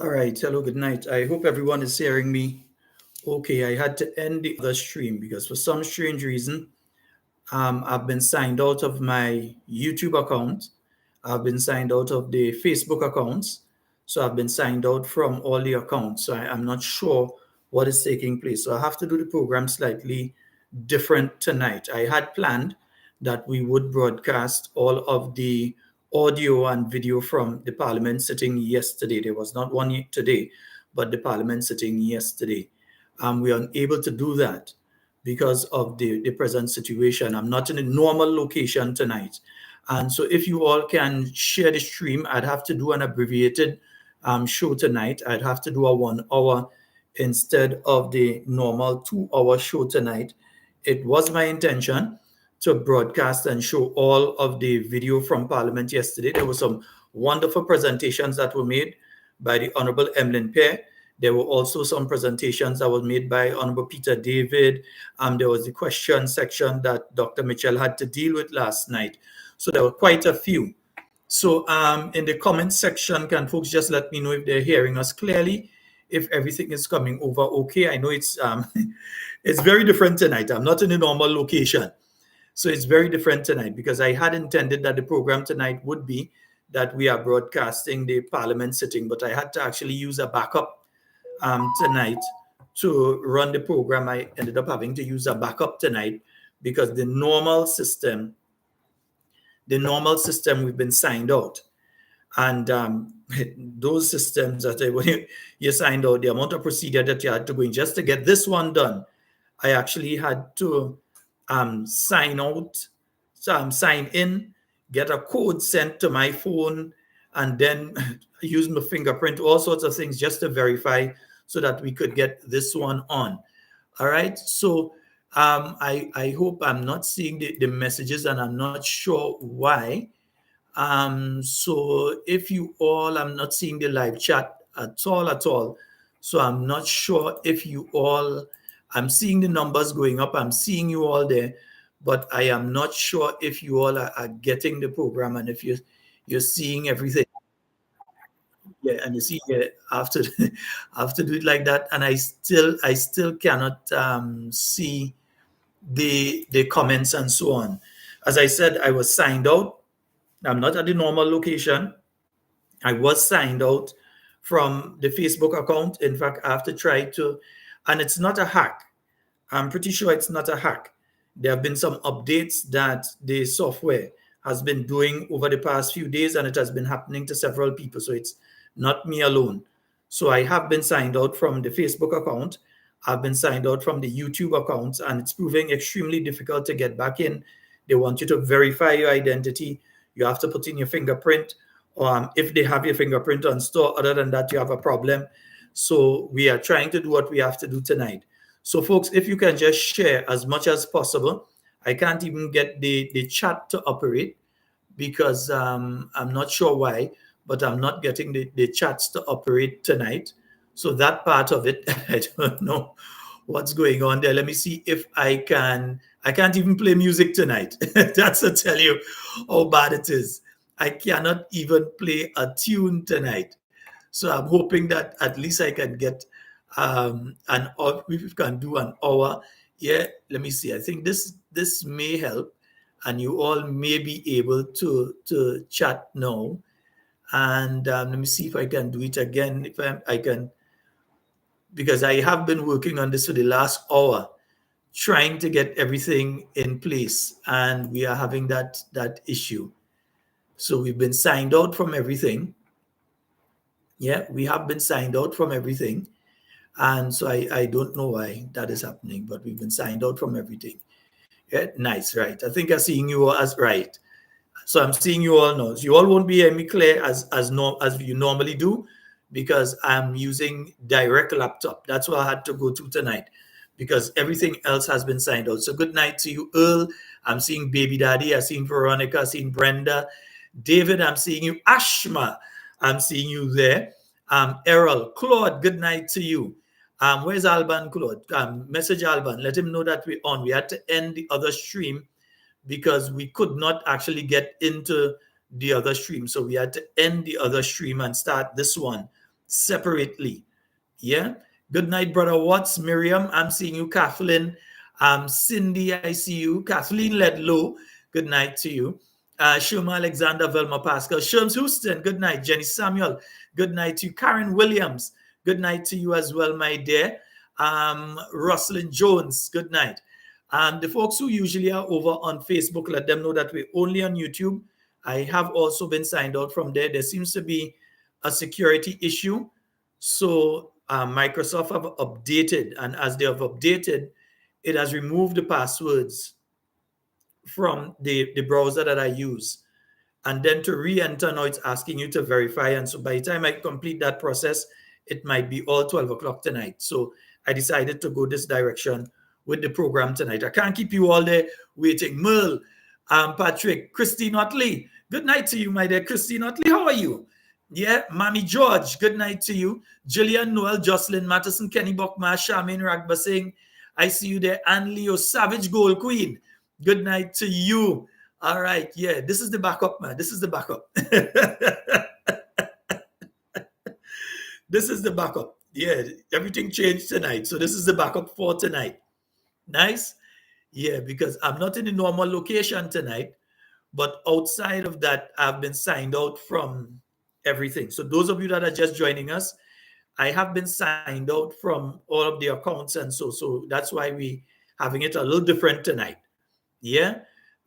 All right. Hello, good night. I hope everyone is hearing me. Okay, I had to end the other stream because for some strange reason, I've been signed out of my YouTube account. I've been signed out of the Facebook accounts. So I've been signed out from all the accounts. So I'm not sure what is taking place. So I have to do the program slightly different tonight. I had planned that we would broadcast all of the audio and video from the parliament sitting yesterday. There was not one today, but the parliament sitting yesterday. We are unable to do that because of the present situation. I'm not in a normal location tonight. And so if you all can share the stream, I'd have to do an abbreviated show tonight. I'd have to do a 1 hour instead of the normal 2 hour show tonight. It was my intention to broadcast and show all of the video from Parliament yesterday. There were some wonderful presentations that were made by the Honorable Emlyn Pear. There were also some presentations that were made by Honorable Peter David. There was the question section that Dr. Mitchell had to deal with last night. So there were quite a few. So in the comment section, can folks just let me know if they're hearing us clearly, if everything is coming over okay? I know it's it's very different tonight. I'm not in a normal location. So it's very different tonight because I had intended that the program tonight would be that we are broadcasting the parliament sitting, but I had to actually use a backup tonight to run the program. I ended up having to use a backup tonight because the normal system we've been signed out. And those systems that when you signed out, the amount of procedure that you had to go in just to get this one done, I actually had to sign out, sign in, get a code sent to my phone, and then use my fingerprint, all sorts of things just to verify so that we could get this one on. All right. So I hope I'm not seeing the messages and I'm not sure why. So if you all, I'm not seeing the live chat at all. So I'm not sure if you all, I'm seeing the numbers going up. I'm seeing you all there, but I am not sure if you all are getting the program and if you're seeing everything. Yeah, and you see, yeah, after after do it like that, and I still cannot see the comments and so on. As I said, I was signed out. I'm not at the normal location. I was signed out from the Facebook account. In fact, I have to try to, and it's not a hack. I'm pretty sure it's not a hack. There have been some updates that the software has been doing over the past few days, and it has been happening to several people. So it's not me alone. So I have been signed out from the Facebook account. I've been signed out from the YouTube accounts, and it's proving extremely difficult to get back in. They want you to verify your identity. You have to put in your fingerprint. If they have your fingerprint on store, other than that, you have a problem. So we are trying to do what we have to do tonight. So folks, if you can just share as much as possible. I can't even get the chat to operate because I'm not sure why, but I'm not getting the chats to operate tonight. So that part of it, I don't know what's going on there. Let me see if I can't even play music tonight. That's to tell you how bad it is. I cannot even play a tune tonight. So I'm hoping that at least I can get an hour, if we can do an hour. Yeah, let me see. I think this may help, and you all may be able to chat now. And let me see if I can do it again. If I can, because I have been working on this for the last hour, trying to get everything in place, and we are having that issue. So we've been signed out from everything. Yeah, we have been signed out from everything. And so I don't know why that is happening, but we've been signed out from everything. Yeah, nice, right. I think I'm seeing you all as right. So I'm seeing you all now. So you all won't be hearing me clear as you normally do because I'm using direct laptop. That's what I had to go to tonight because everything else has been signed out. So good night to you, Earl. I'm seeing Baby Daddy. I'm seeing Veronica. I'm seeing Brenda. David, I'm seeing you. Ashma, I'm seeing you there. Errol, Claude, good night to you. Where's Alban, Claude? Message Alban. Let him know that we're on. We had to end the other stream because we could not actually get into the other stream. So we had to end the other stream and start this one separately. Yeah. Good night, brother Watts. Miriam, I'm seeing you. Kathleen, Cindy, I see you. Kathleen Ledlow, good night to you. Shuma Alexander, Velma Pascal. Sherms Houston, good night. Jenny Samuel, good night to you. Karen Williams, good night to you as well, my dear. Rosalind Jones, good night. The folks who usually are over on Facebook, let them know that we're only on YouTube. I have also been signed out from there. There seems to be a security issue. So Microsoft have updated, and as they have updated, it has removed the passwords from the browser that I use. And then to re-enter, now it's asking you to verify. And so by the time I complete that process, it might be all 12 o'clock tonight. So I decided to go this direction with the program tonight. I can't keep you all there waiting. Merle, Patrick, Christine Otley, good night to you, my dear Christine Otley. How are you? Yeah, Mammy George, good night to you. Jillian Noel, Jocelyn Matheson, Kenny Bokma, Charmaine Ragba Singh, I see you there. Anne Leo, Savage Gold Queen, good night to you. All right, yeah, this is the backup, man. This is the backup. This is the backup. Yeah, everything changed tonight. So this is the backup for tonight. Nice? Yeah, because I'm not in the normal location tonight, but outside of that, I've been signed out from everything. So those of you that are just joining us, I have been signed out from all of the accounts, and so that's why we having it a little different tonight. Yeah.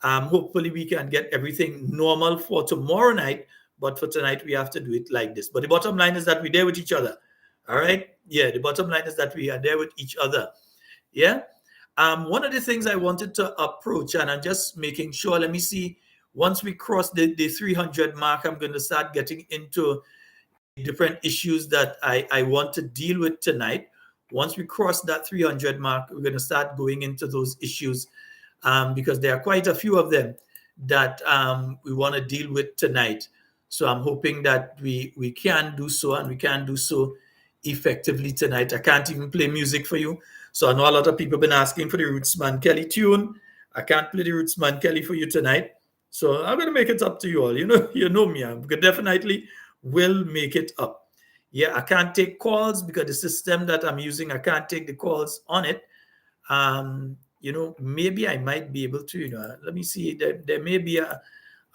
Hopefully we can get everything normal for tomorrow night, but for tonight we have to do it like this. But the bottom line is that we're there with each other. All right. Yeah. The bottom line is that we are there with each other. Yeah. One of the things I wanted to approach, and I'm just making sure, let me see, once we cross the 300 mark, I'm going to start getting into different issues that I want to deal with tonight. Once we cross that 300 mark, we're going to start going into those issues because there are quite a few of them that we want to deal with tonight. So I'm hoping that we can do so, and we can do so effectively tonight. I can't even play music for you. So I know a lot of people have been asking for the Rootsman Kelly tune. I can't play the Rootsman Kelly for you tonight. So I'm going to make it up to you all. You know me. I definitely will make it up. Yeah, I can't take calls because the system that I'm using, I can't take the calls on it. Maybe I might be able to, let me see, there may be a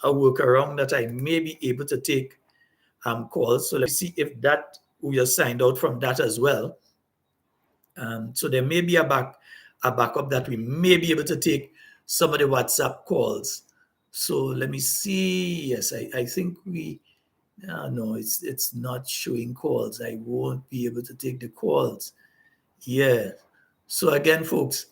workaround that I may be able to take calls. So let's see if that we are signed out from that as well. So there may be a backup that we may be able to take some of the WhatsApp calls. So let me see. Yes, I think we. No, it's not showing calls. I won't be able to take the calls. Yeah. So again, folks,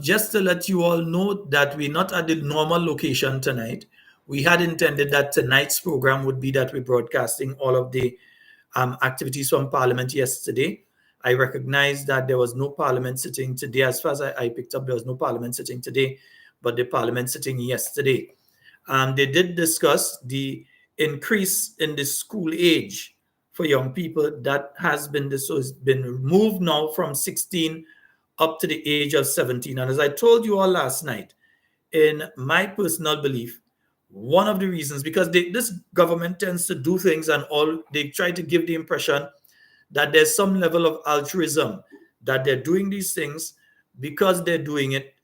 just to let you all know that we're not at the normal location tonight. We had intended that tonight's program would be that we're broadcasting all of the activities from Parliament yesterday. I recognize that there was no Parliament sitting today. As far as I picked up, there was no Parliament sitting today, but the Parliament sitting yesterday. They did discuss the increase in the school age for young people that has been moved now from 16 up to the age of 17. And as I told you all last night, in my personal belief, one of the reasons, because this government tends to do things and they try to give the impression that there's some level of altruism, that they're doing these things because they're doing it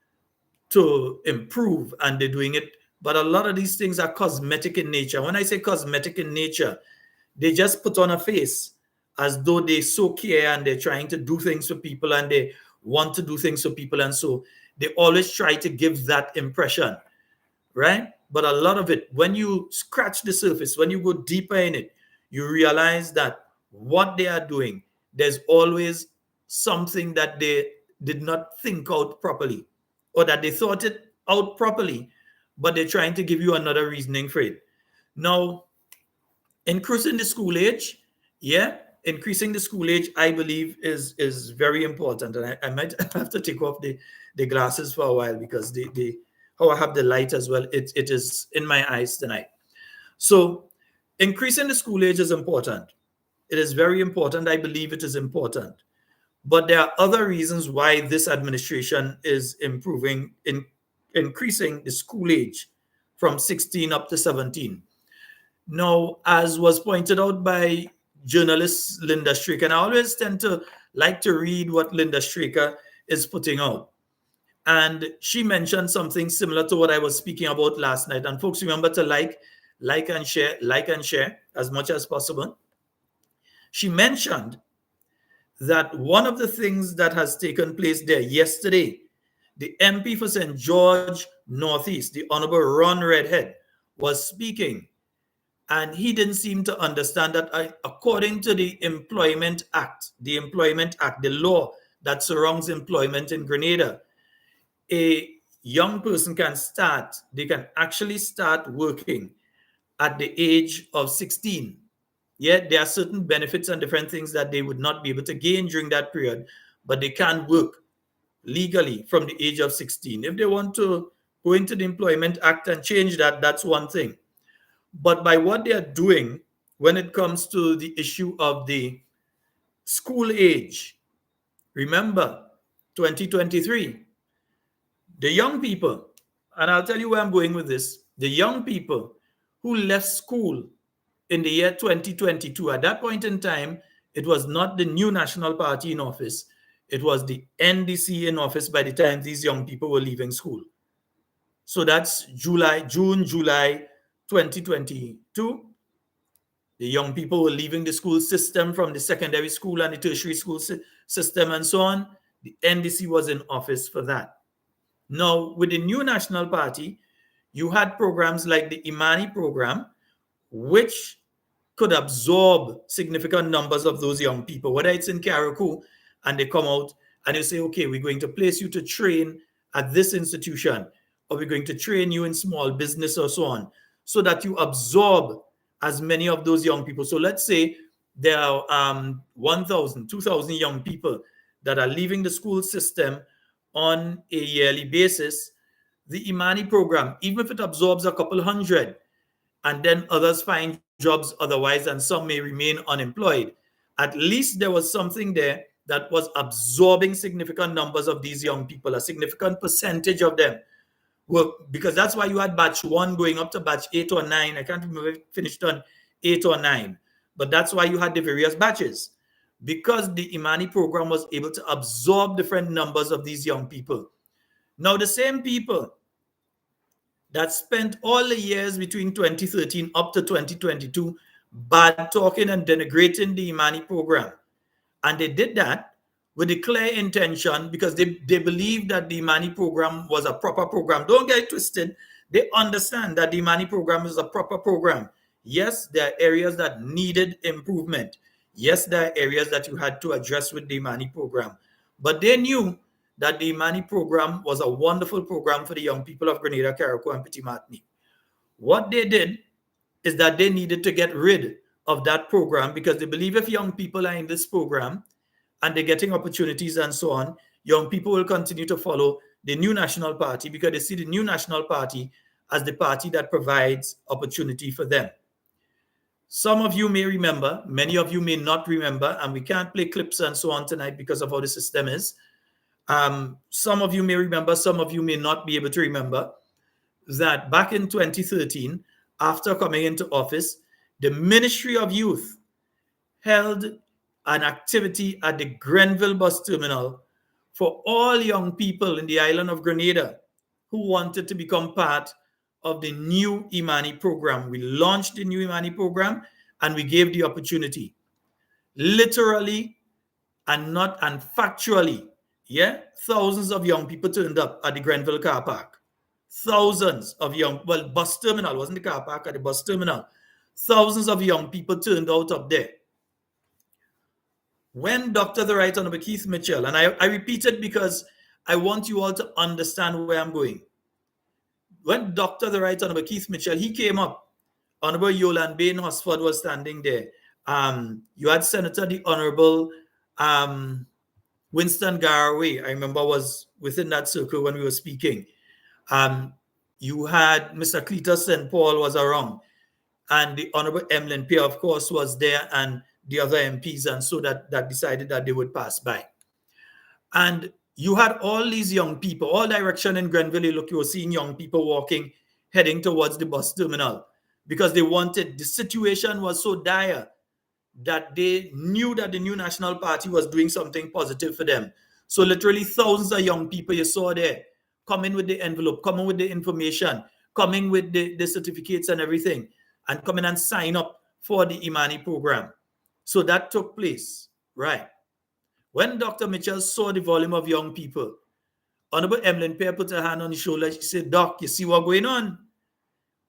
to improve, and they're doing it. But a lot of these things are cosmetic in nature. When I say cosmetic in nature, they just put on a face as though they so care and they're trying to do things for people and they want to do things for people. And so they always try to give that impression, right? But a lot of it, when you scratch the surface, when you go deeper in it, you realize that what they are doing, there's always something that they did not think out properly, or that they thought it out properly, but they're trying to give you another reasoning for it. Now, increasing the school age, increasing the school age, I believe is very important. And I might have to take off the glasses for a while because I have the light as well. It is in my eyes tonight. So increasing the school age is important. It is very important. I believe it is important. But there are other reasons why this administration is increasing the school age from 16 up to 17. Now, as was pointed out by journalist Linda Straker, and I always tend to like to read what Linda Straker is putting out. And she mentioned something similar to what I was speaking about last night. And folks, remember to like and share as much as possible. She mentioned that one of the things that has taken place there yesterday, the MP for St. George Northeast, the Honorable Ron Redhead, was speaking, and he didn't seem to understand that according to the Employment Act, the law that surrounds employment in Grenada, a young person they can actually start working at the age of 16. Yet there are certain benefits and different things that they would not be able to gain during that period, but they can work legally from the age of 16. If they want to go into the Employment Act and change that, that's one thing. But by what they are doing when it comes to the issue of the school age, remember 2023, the young people, and I'll tell you where I'm going with this, the young people who left school in the year 2022, at that point in time, it was not the new National Party in office, it was the NDC in office by the time these young people were leaving school. So that's June, July 2022. The young people were leaving the school system from the secondary school and the tertiary school system and so on. The NDC was in office for that. Now, with the new National Party, you had programs like the Immani program, which could absorb significant numbers of those young people, whether it's in Karakou and they come out and you say, okay, we're going to place you to train at this institution, or we're going to train you in small business or so on, so that you absorb as many of those young people. So let's say there are 1,000, 2,000 young people that are leaving the school system on a yearly basis. The Immani program, even if it absorbs a couple hundred, and then others find jobs otherwise, and some may remain unemployed, at least there was something there that was absorbing significant numbers of these young people, a significant percentage of them. Well, because that's why you had batch 1 going up to batch 8 or 9. I can't remember if it finished on 8 or 9, but that's why you had the various batches, because the Immani program was able to absorb different numbers of these young people. Now, the same people that spent all the years between 2013 up to 2022 bad talking and denigrating the Immani program. And they did that with a clear intention, because they believe that the Immani program was a proper program. Don't get it twisted. They understand that the Immani program is a proper program. Yes, there are areas that needed improvement. Yes, there are areas that you had to address with the Immani program. But they knew that the Immani program was a wonderful program for the young people of Grenada, Karakou, and Petit Martinique. What they did is that they needed to get rid of that program, because they believe if young people are in this program and they're getting opportunities and so on, young people will continue to follow the new National Party, because they see the new National Party as the party that provides opportunity for them. Some of you may remember, many of you may not remember, and we can't play clips and so on tonight because of how the system is. Some of you may remember, some of you may not be able to remember, that back in 2013, after coming into office, the Ministry of Youth held an activity at the Grenville bus terminal for all young people in the island of Grenada who wanted to become part of the new Immani program. We launched the new Immani program and we gave the opportunity. Literally and factually, yeah, thousands of young people turned up at the Grenville car park. Thousands of bus terminal, wasn't the car park, at the bus terminal. Thousands of young people turned out up there. When Dr. the Right Honorable Keith Mitchell, and I repeat it because I want you all to understand where I'm going. When Dr. the Right Honorable Keith Mitchell, he came up, Honorable Yolande Bain Hosford was standing there. You had Senator the Honorable Winston Garraway, I remember, was within that circle when we were speaking. You had Mr. Cletus St. Paul was around, and the Honorable Emlyn Pierre, of course, was there, and the other MPs, and so that decided that they would pass by. And you had all these young people, all direction in Grenville, you were seeing young people walking, heading towards the bus terminal, because they wanted, the situation was so dire that they knew that the new National Party was doing something positive for them. So literally thousands of young people you saw there coming with the envelope, coming with the information, coming with the certificates and everything, and coming and sign up for the Immani program. So that took place, right? When Dr. Mitchell saw the volume of young people, Honorable Emlyn Pear put her hand on his shoulder. She said, Doc, you see what's going on?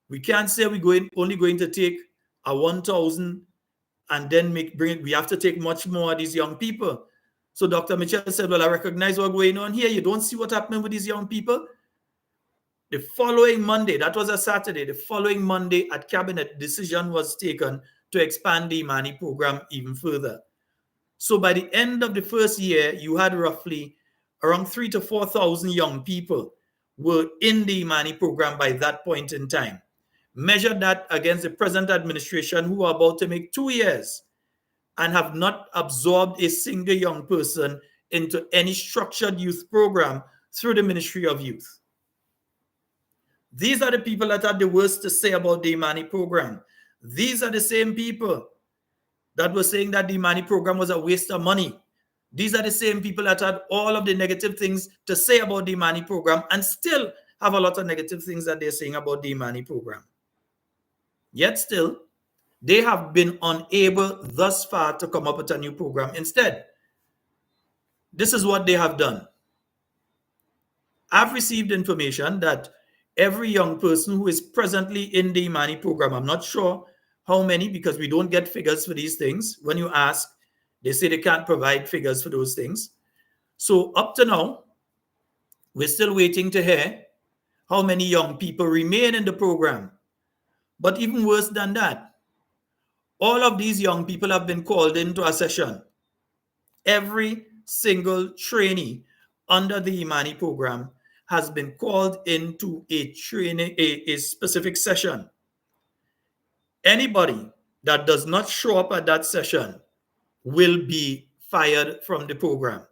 We can't say we're only going to take a 1,000 and then we have to take much more of these young people. So Dr. Mitchell said, well, I recognize what's going on here. You don't see what's happening with these young people? The following Monday, that was a Saturday, the following Monday at Cabinet, decision was taken to expand the Immani program even further. So by the end of the first year, you had roughly around 3,000 to 4,000 young people were in the Immani program by that point in time. Measure that against the present administration, who are about to make 2 years and have not absorbed a single young person into any structured youth program through the Ministry of Youth. These are the people that had the worst to say about the Immani program. These are the same people that were saying that the Immani program was a waste of money. These are the same people that had all of the negative things to say about the Immani program and still have a lot of negative things that they're saying about the Immani program. Yet still, they have been unable thus far to come up with a new program. Instead, this is what they have done. I've received information that every young person who is presently in the Immani program, I'm not sure how many because we don't get figures for these things. When you ask, they say they can't provide figures for those things. So up to now, we're still waiting to hear how many young people remain in the program. But even worse than that, all of these young people have been called into a session. Every single trainee under the Immani program has been called into a training, a specific session. Anybody that does not show up at that session will be fired from the program.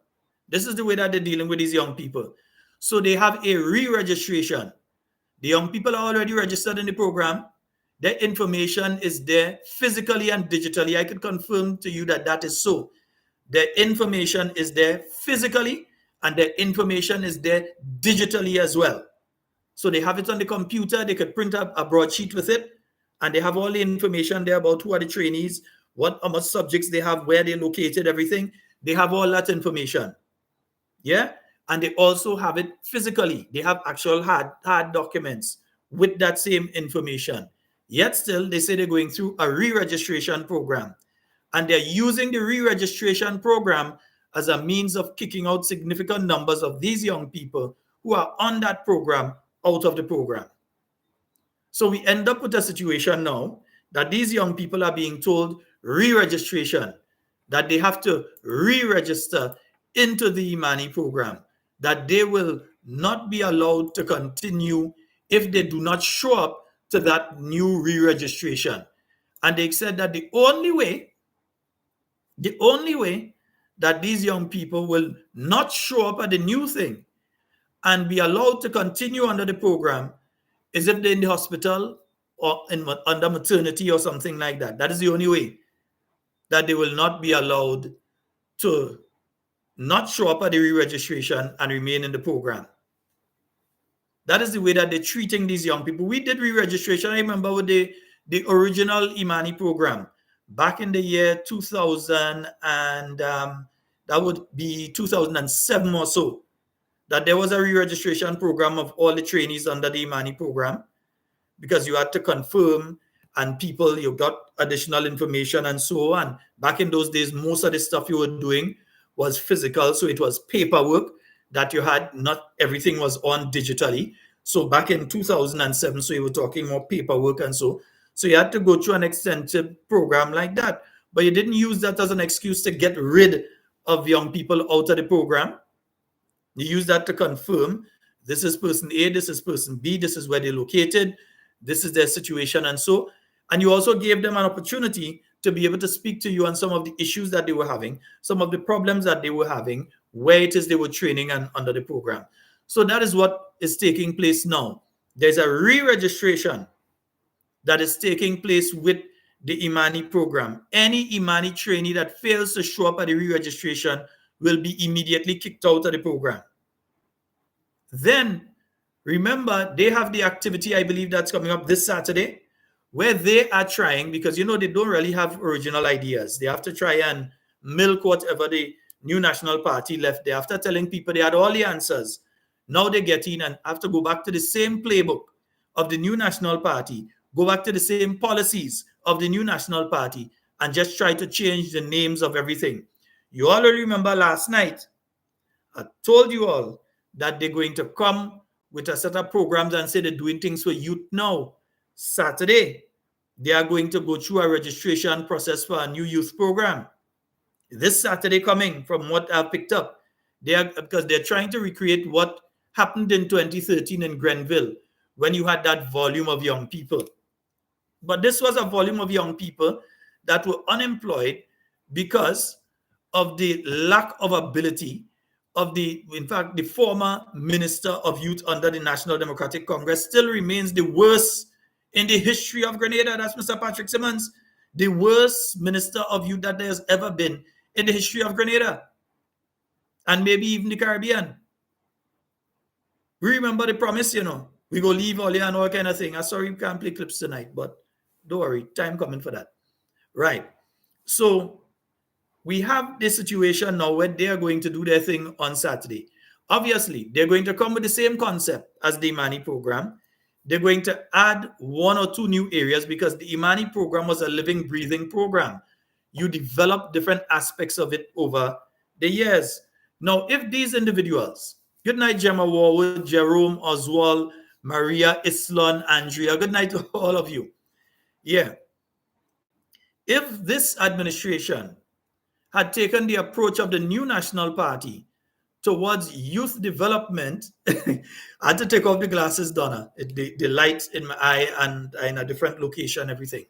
This is the way that they're dealing with these young people. So they have a re-registration. The young people are already registered in the program. Their information is there physically and digitally. I could confirm to you that that is so. Their information is there physically and their information is there digitally as well. So they have it on the computer. They could print up a broadsheet with it and they have all the information there about who are the trainees, how much subjects they have, where they're located, everything. They have all that information. Yeah. And they also have it physically. They have actual hard documents with that same information. Yet still, they say they're going through a re-registration program. And they're using the re-registration program as a means of kicking out significant numbers of these young people who are on that program out of the program. So we end up with a situation now that these young people are being told re-registration, that they have to re-register into the Immani program, that they will not be allowed to continue if they do not show up to that new re-registration. And they said that the only way that these young people will not show up at the new thing and be allowed to continue under the program is if they're in the hospital or under maternity or something like that. That is the only way that they will not be allowed to not show up at the re-registration and remain in the program. That is the way that they're treating these young people. We did re-registration, I remember, with the original Immani program back in the year 2000 and that would be 2007 or so, that there was a re-registration program of all the trainees under the Immani program because you had to confirm and people, you got additional information and so on. Back in those days, most of the stuff you were doing was physical, so it was paperwork that you had, not everything was on digitally. So back in 2007, so you were talking more paperwork and so you had to go through an extensive program like that. But you didn't use that as an excuse to get rid of young people out of the program. You use that to confirm this is person A, this is person B, this is where they're located, this is their situation and so. And you also gave them an opportunity to be able to speak to you on some of the issues that they were having, some of the problems that they were having, where it is they were training and under the program. So that is what is taking place now. There's a re-registration that is taking place with the Immani program. Any Immani trainee that fails to show up at the re-registration will be immediately kicked out of the program. Then, remember, they have the activity, I believe that's coming up this Saturday, where they are trying, because they don't really have original ideas. They have to try and milk whatever the new National Party left there. After telling people they had all the answers, now they get in and have to go back to the same playbook of the new National Party, go back to the same policies of the new National Party, and just try to change the names of everything. You all remember last night, I told you all that they're going to come with a set of programs and say they're doing things for youth now. Saturday, they are going to go through a registration process for a new youth program. This Saturday coming, from what I've picked up, because they're trying to recreate what happened in 2013 in Grenville, when you had that volume of young people. But this was a volume of young people that were unemployed because of the lack of ability of in fact, the former Minister of Youth under the National Democratic Congress still remains the worst in the history of Grenada. That's Mr. Patrick Simmons, the worst Minister of Youth that there has ever been in the history of Grenada, and maybe even the Caribbean. We remember the promise, we go leave all and all kind of thing. I'm sorry we can't play clips tonight, but don't worry, time coming for that. Right. So we have this situation now where they are going to do their thing on Saturday. Obviously, they're going to come with the same concept as the Immani program. They're going to add 1 or 2 new areas, because the Immani program was a living, breathing program. You develop different aspects of it over the years. Now, if these individuals, good night, Gemma Warwood, Jerome, Oswald, Maria, Islon, Andrea, good night to all of you. Yeah. If this administration had taken the approach of the new National Party towards youth development, I had to take off the glasses, Donna. The light in my eye and in a different location, everything.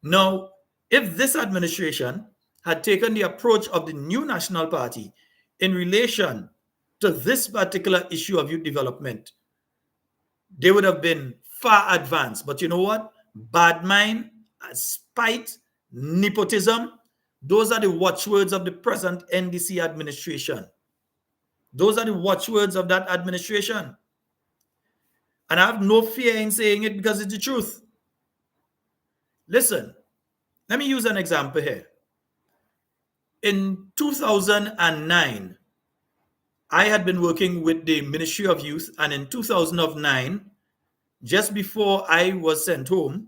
Now, if this administration had taken the approach of the new National Party in relation to this particular issue of youth development, they would have been far advanced. But you know what? Bad mind, spite, nepotism, those are the watchwords of the present NDC administration. Those are the watchwords of that administration. And I have no fear in saying it, because it's the truth. Listen, let me use an example here. In 2009, I had been working with the Ministry of Youth, and in 2009, just before I was sent home,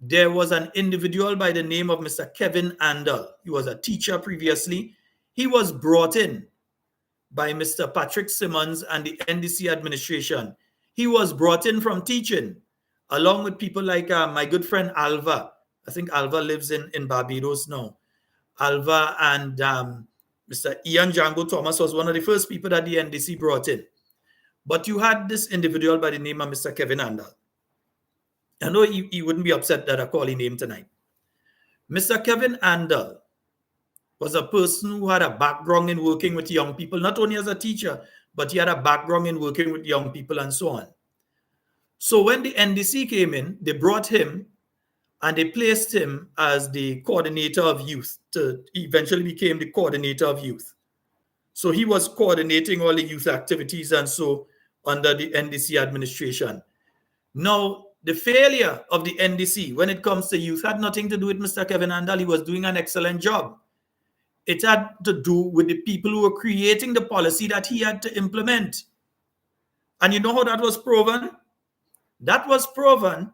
there was an individual by the name of Mr. Kevin Andal. He was a teacher previously. He was brought in by Mr. Patrick Simmons and the NDC administration. He was brought in from teaching, along with people like my good friend Alva. I think Alva lives in Barbados now. Alva and Mr. Ian Django Thomas was one of the first people that the NDC brought in. But you had this individual by the name of Mr. Kevin Andal. I know he wouldn't be upset that I call his name tonight. Mr. Kevin Andal was a person who had a background in working with young people, not only as a teacher, but he had a background in working with young people and so on. So when the NDC came in, they brought him and they placed him as the coordinator of youth. He eventually became the coordinator of youth. So he was coordinating all the youth activities and so under the NDC administration. Now, the failure of the NDC when it comes to youth had nothing to do with Mr. Kevin Andal. He was doing an excellent job. It had to do with the people who were creating the policy that he had to implement. And you know how that was proven? That was proven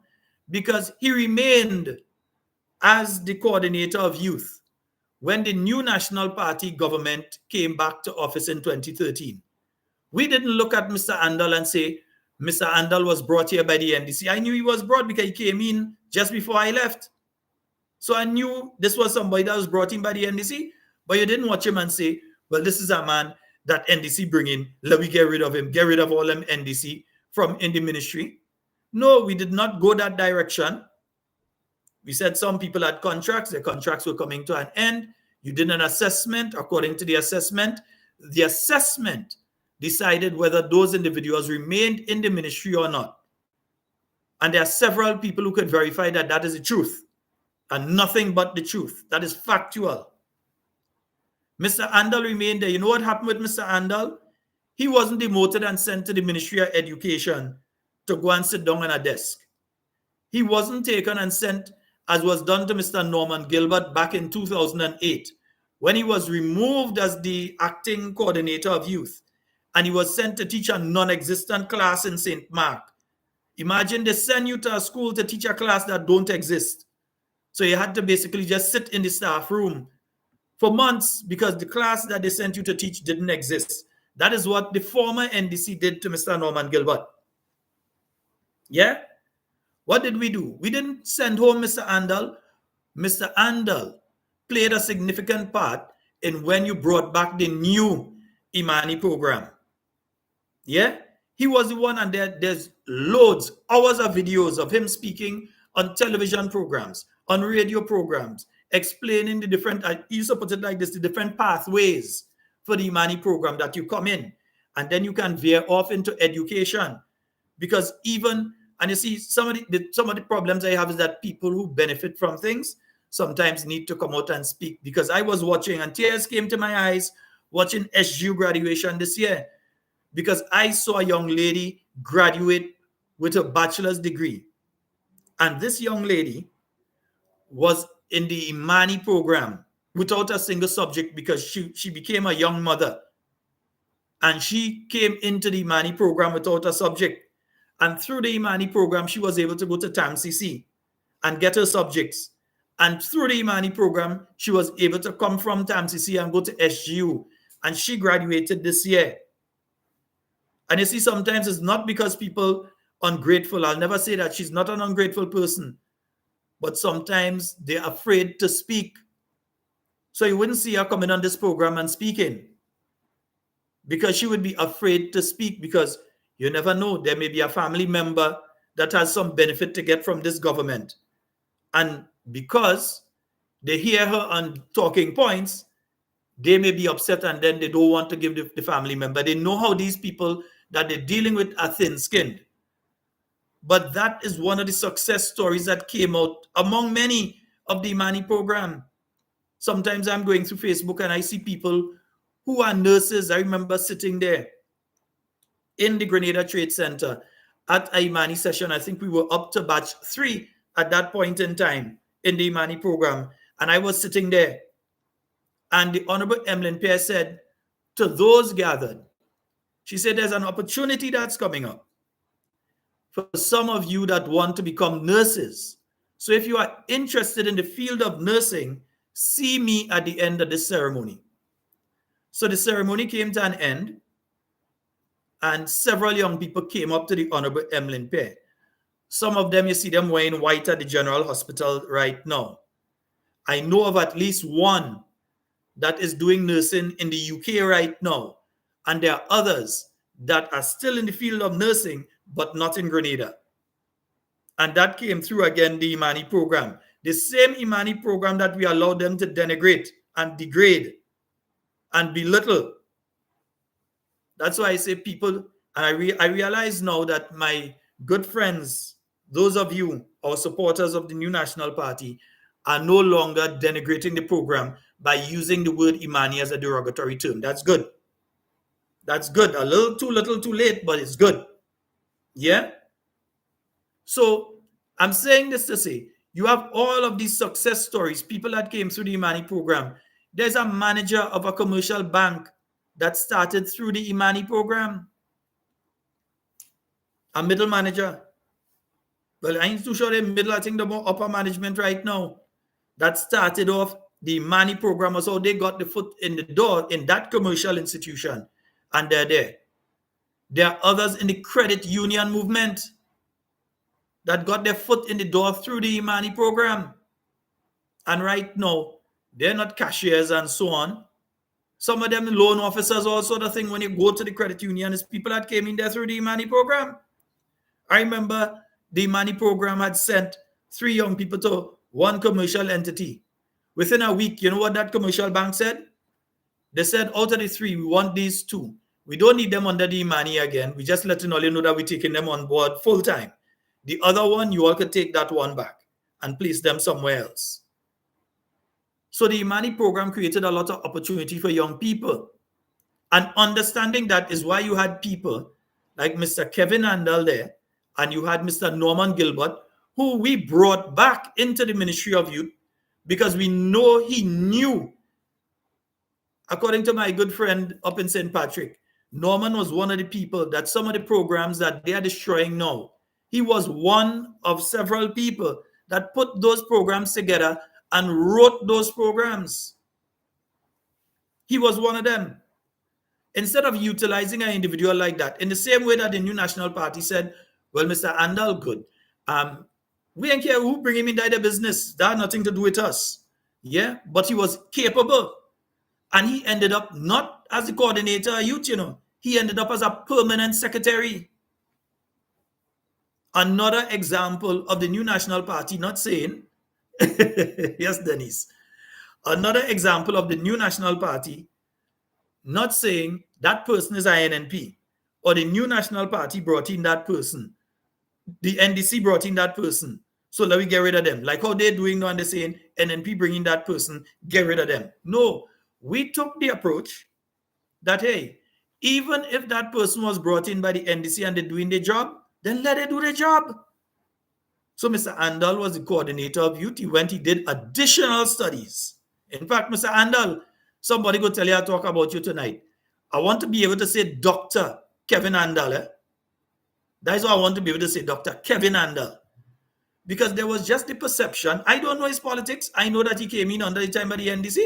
because he remained as the coordinator of youth when the new National Party government came back to office in 2013. We didn't look at Mr. Andal and say, Mr. Andal was brought here by the NDC. I knew he was brought because he came in just before I left. So I knew this was somebody that was brought in by the NDC, but you didn't watch him and say, well, this is a man that NDC bring in. Let me get rid of him, get rid of all them NDC from in the ministry. No, we did not go that direction. We said some people had contracts. Their contracts were coming to an end. You did an assessment. According to the assessment decided whether those individuals remained in the ministry or not. And there are several people who could verify that that is the truth and nothing but the truth. That is factual. Mr. Andal remained there. You know what happened with Mr. Andal? He wasn't demoted and sent to the Ministry of Education to go and sit down on a desk. He wasn't taken and sent, as was done to Mr. Norman Gilbert back in 2008, when he was removed as the acting coordinator of youth, and he was sent to teach a non-existent class in St. Mark. Imagine they send you to a school to teach a class that don't exist. So you had to basically just sit in the staff room for months because the class that they sent you to teach didn't exist. That is what the former NDC did to Mr. Norman Gilbert. Yeah? What did we do? We didn't send home Mr. Andal. Mr. Andal played a significant part in when you brought back the new Immani program. Yeah? He was the one, and there's loads, hours of videos of him speaking on television programs, on radio programs, explaining the different, I used to put it like this, the different pathways for the Immani program that you come in, and then you can veer off into education. Because even, and you see, some of the problems I have is that people who benefit from things sometimes need to come out and speak. Because I was watching, and tears came to my eyes, watching SGU graduation this year. Because I saw a young lady graduate with a bachelor's degree. And this young lady was in the Immani program without a single subject because she became a young mother. And she came into the Immani program without a subject. And through the Immani program, she was able to go to TAMCC and get her subjects. And through the Immani program, she was able to come from TAMCC and go to SGU. And she graduated this year. And you see, sometimes it's not because people ungrateful. I'll never say that she's not an ungrateful person. But sometimes they're afraid to speak. So you wouldn't see her coming on this program and speaking. Because she would be afraid to speak, because you never know. There may be a family member that has some benefit to get from this government. And because they hear her on talking points, they may be upset, and then they don't want to give the family member. They know how these people that they're dealing with are thin-skinned. But that is one of the success stories that came out among many of the Immani program. Sometimes I'm going through Facebook and I see people who are nurses. I remember sitting there in the Grenada Trade Center at a Immani session. I think we were up to batch 3 at that point in time in the Immani program. And I was sitting there. And the Honorable Emlyn Pierce said to those gathered, she said, there's an opportunity that's coming up for some of you that want to become nurses. So if you are interested in the field of nursing, see me at the end of this ceremony. So the ceremony came to an end, and several young people came up to the Honorable Emlyn Pierce. Some of them, you see them wearing white at the General Hospital right now. I know of at least one that is doing nursing in the UK right now. And there are others that are still in the field of nursing, but not in Grenada. And that came through, again, the Immani program. The same Immani program that we allowed them to denigrate and degrade and belittle. That's why I say people, and I realize now that my good friends, those of you, our supporters of the New National Party, are no longer denigrating the program by using the word Immani as a derogatory term. That's good. That's good. A little too late, but it's good. Yeah? So I'm saying this to say, you have all of these success stories, people that came through the Immani program. There's a manager of a commercial bank that started through the Immani program. A middle manager. Well, I ain't too sure they're middle. I think they're more upper management right now. That started off the Immani program. So they got the foot in the door in that commercial institution. And they're there. There are others in the credit union movement that got their foot in the door through the Immani program. And right now, they're not cashiers and so on. Some of them loan officers, all sort of thing. When you go to the credit union, it's people that came in there through the Immani program. I remember the Immani program had sent 3 young people to one commercial entity. Within a week, you know what that commercial bank said? They said, out of the 3, we want these 2. We don't need them under the Immani again. We just letting all you know that we're taking them on board full time. The other one, you all could take that one back and place them somewhere else. So the Immani program created a lot of opportunity for young people. And understanding that is why you had people like Mr. Kevin Andal there, and you had Mr. Norman Gilbert, who we brought back into the Ministry of Youth because we know he knew, according to my good friend up in St. Patrick, Norman was one of the people that some of the programs that they are destroying now, he was one of several people that put those programs together and wrote those programs. He was one of them. Instead of utilizing an individual like that, in the same way that the New National Party said, well, Mr. Andal, good. We don't care who bring him in the business. That had nothing to do with us. Yeah, but he was capable. And he ended up not as the coordinator of youth, He ended up as a permanent secretary. Another example of the New National Party not saying, yes, Denise. Another example of the New National Party not saying that person is an NNP, or the New National Party brought in that person. The NDC brought in that person. So let me get rid of them. Like how they're doing now and they're saying NNP bringing that person, get rid of them. No, we took the approach that, hey, even if that person was brought in by the NDC and they're doing their job, then let it do their job. So Mr. Andal was the coordinator of youth. He did additional studies. In fact, Mr. Andal, somebody go tell you I talk about you tonight. I want to be able to say Dr. Kevin Andal. That is what I want to be able to say, Dr. Kevin Andal. Because there was just the perception. I don't know his politics. I know that he came in under the time of the NDC.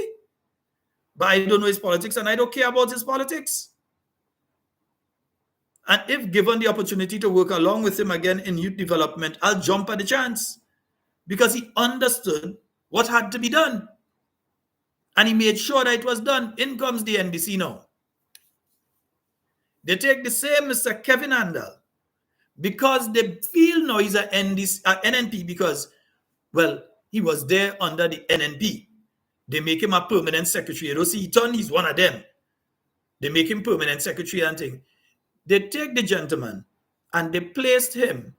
But I don't know his politics and I don't care about his politics. And if given the opportunity to work along with him again in youth development, I'll jump at the chance. Because he understood what had to be done. And he made sure that it was done. In comes the NDC now. They take the same Mr. Kevin Andal because they feel now he's an NNP because, well, he was there under the NNP. They make him a permanent secretary. You don't see Eaton, he's one of them. They make him permanent secretary and thing. They take the gentleman and they placed him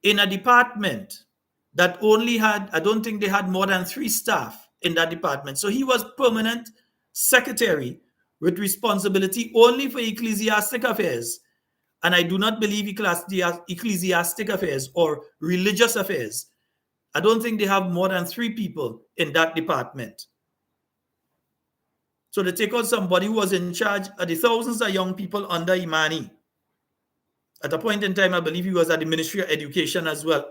in a department that only had, I don't think they had more than 3 staff in that department. So he was permanent secretary with responsibility only for ecclesiastic affairs. And I do not believe ecclesiastic affairs or religious affairs. I don't think they have more than 3 people in that department. So they take out somebody who was in charge of the thousands of young people under Immani. At a point in time, I believe he was at the Ministry of Education as well.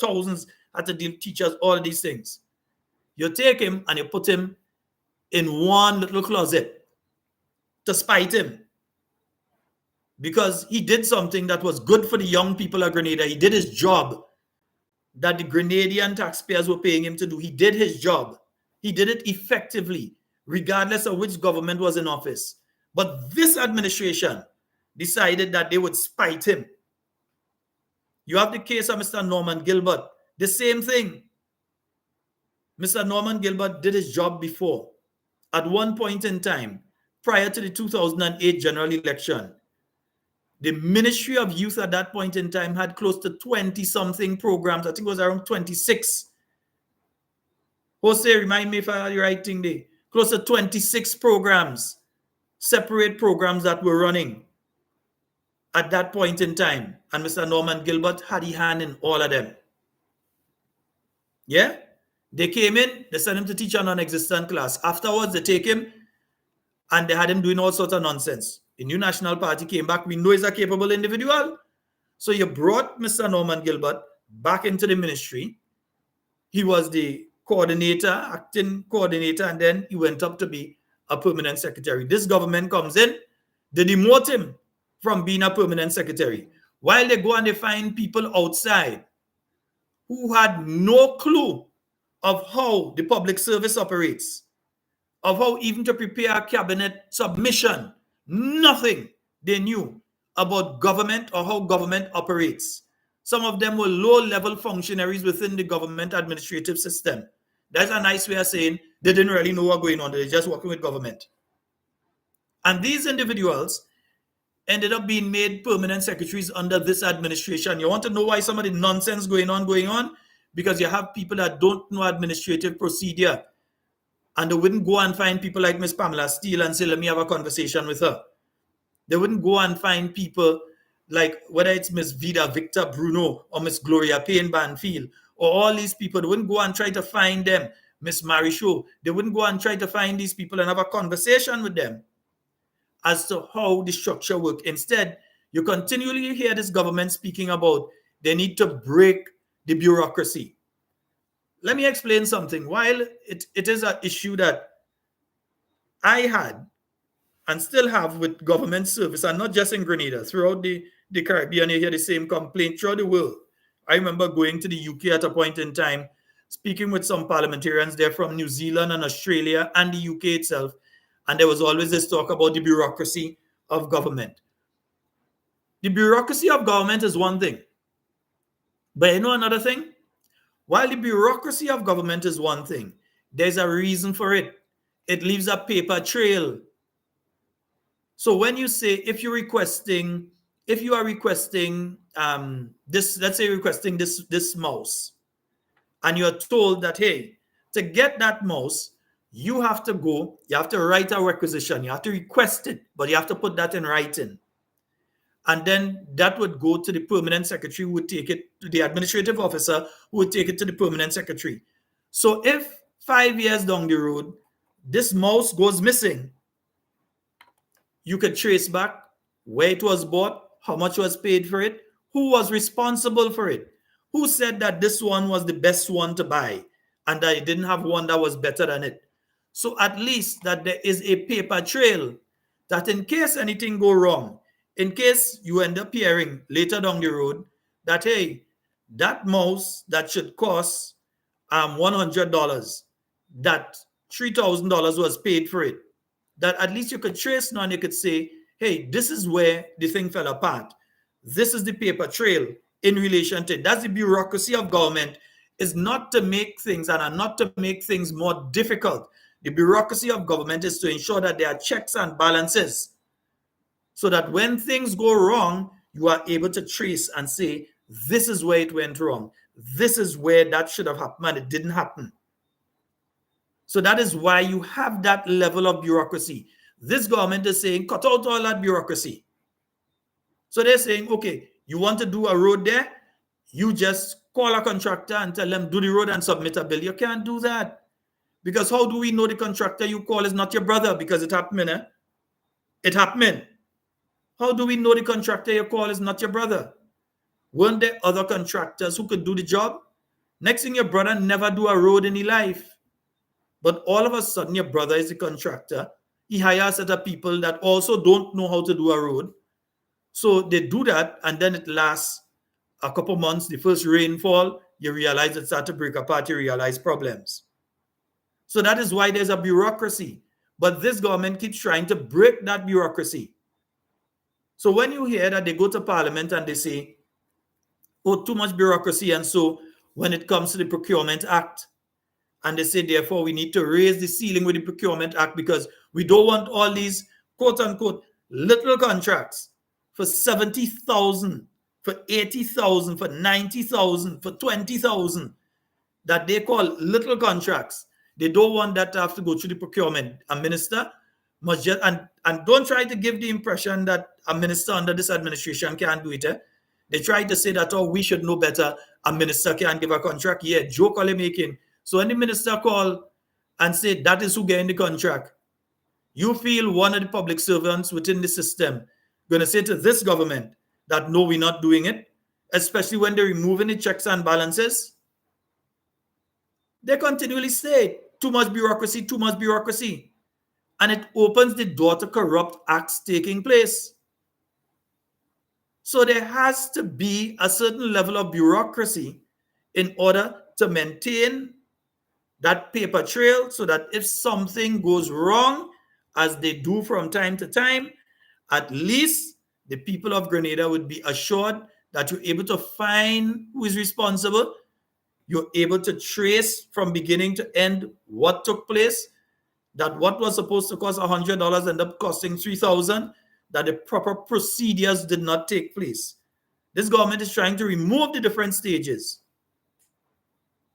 Thousands had to deal with teachers, all these things. You take him and you put him in one little closet to spite him. Because he did something that was good for the young people of Grenada. He did his job that the Grenadian taxpayers were paying him to do. He did his job. He did it effectively, regardless of which government was in office. But this administration decided that they would spite him. You have the case of Mr. Norman Gilbert. The same thing. Mr. Norman Gilbert did his job before. At one point in time, prior to the 2008 general election, the Ministry of Youth at that point in time had close to 20-something programs. I think it was around 26. Jose, remind me if I had the right thing there. Close to 26 programs, separate programs that were running at that point in time. And Mr. Norman Gilbert had a hand in all of them. Yeah? They came in, they sent him to teach a non-existent class. Afterwards, they take him and they had him doing all sorts of nonsense. The New National Party came back. We know he's a capable individual. So you brought Mr. Norman Gilbert back into the ministry. He was the coordinator, acting coordinator, and then he went up to be a permanent secretary. This government comes in, they demote him from being a permanent secretary. While they go and they find people outside who had no clue of how the public service operates, of how even to prepare a cabinet submission, nothing they knew about government or how government operates. Some of them were low-level functionaries within the government administrative system. That's a nice way of saying they didn't really know what's going on. They're just working with government. And these individuals, ended up being made permanent secretaries under this administration. You want to know why some of the nonsense going on? Because you have people that don't know administrative procedure. And they wouldn't go and find people like Miss Pamela Steele and say, let me have a conversation with her. They wouldn't go and find people like, whether it's Miss Vida Victor Bruno or Miss Gloria Payne Banfield or all these people. They wouldn't go and try to find them, Miss Marisho. They wouldn't go and try to find these people and have a conversation with them as to how the structure works. Instead, you continually hear this government speaking about they need to break the bureaucracy. Let me explain something. While it is an issue that I had and still have with government service, and not just in Grenada, throughout the Caribbean, you hear the same complaint throughout the world. I remember going to the UK at a point in time, speaking with some parliamentarians there from New Zealand and Australia and the UK itself, and there was always this talk about the bureaucracy of government. The bureaucracy of government is one thing. But you know another thing? While the bureaucracy of government is one thing, there's a reason for it. It leaves a paper trail. So when you say, if you are requesting this, let's say requesting this mouse, and you're told that, hey, to get that mouse, you have to write a requisition, you have to request it, but you have to put that in writing. And then that would go to the permanent secretary, who would take it to the administrative officer, who would take it to the permanent secretary. So if 5 years down the road, this mouse goes missing, you could trace back where it was bought, how much was paid for it, who was responsible for it, who said that this one was the best one to buy and that it didn't have one that was better than it. So at least that there is a paper trail that in case anything go wrong, in case you end up hearing later down the road that, hey, that mouse that should cost $100, that $3,000 was paid for it, that at least you could trace now and you could say, hey, this is where the thing fell apart. This is the paper trail in relation to it. That's the bureaucracy of government, is not to make things and are not to make things more difficult. The bureaucracy of government is to ensure that there are checks and balances, so that when things go wrong, you are able to trace and say, this is where it went wrong. This is where that should have happened and it didn't happen. So that is why you have that level of bureaucracy. This government is saying, cut out all that bureaucracy. So they're saying, okay, you want to do a road there? You just call a contractor and tell them, do the road and submit a bill. You can't do that. Because how do we know the contractor you call is not your brother? Because it happened, It happened. How do we know the contractor you call is not your brother? Weren't there other contractors who could do the job? Next thing, your brother never do a road in his life. But all of a sudden, your brother is the contractor. He hires a set of people that also don't know how to do a road. So they do that, and then it lasts a couple months. The first rainfall, you realize it started to break apart, you realize problems. So that is why there's a bureaucracy. But this government keeps trying to break that bureaucracy. So when you hear that they go to Parliament and they say, oh, too much bureaucracy, and so when it comes to the Procurement Act, and they say, therefore, we need to raise the ceiling with the Procurement Act because we don't want all these, quote unquote, little contracts for 70,000, for 80,000, for 90,000, for 20,000, that they call little contracts. They don't want that to have to go through the procurement. A minister must just, and don't try to give the impression that a minister under this administration can't do it. They try to say that, oh, we should know better. A minister can't give a contract. Yeah, joke all they making. So when the minister call and say that is who getting the contract, you feel one of the public servants within the system going to say to this government that no, we're not doing it, especially when they're removing the checks and balances. They continually say too much bureaucracy, too much bureaucracy. And it opens the door to corrupt acts taking place. So there has to be a certain level of bureaucracy in order to maintain that paper trail, so that if something goes wrong, as they do from time to time, at least the people of Grenada would be assured that you're able to find who is responsible. You're able to trace from beginning to end what took place, that what was supposed to cost $100 ended up costing $3,000. that the proper procedures did not take place. This government is trying to remove the different stages.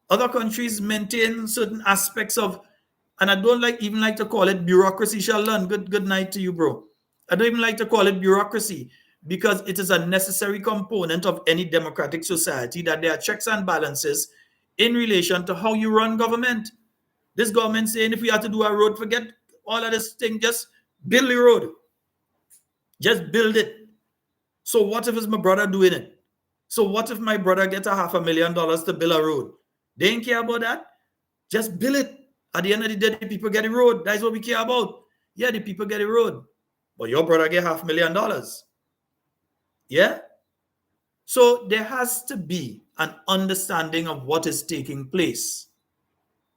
Other countries maintain certain aspects of, and I don't even like to call it bureaucracy. Sheldon, good night to you, bro. I don't even like to call it bureaucracy because it is a necessary component of any democratic society that there are checks and balances in relation to how you run government. This government saying if we have to do a road, forget all of this thing, just build the road. Just build it. So what if it's my brother doing it? So what if my brother gets $500,000 to build a road? They ain't care about that. Just build it. At the end of the day, the people get the road. That's what we care about. Yeah, the people get the road. But your brother get $500,000. Yeah? So there has to be an understanding of what is taking place.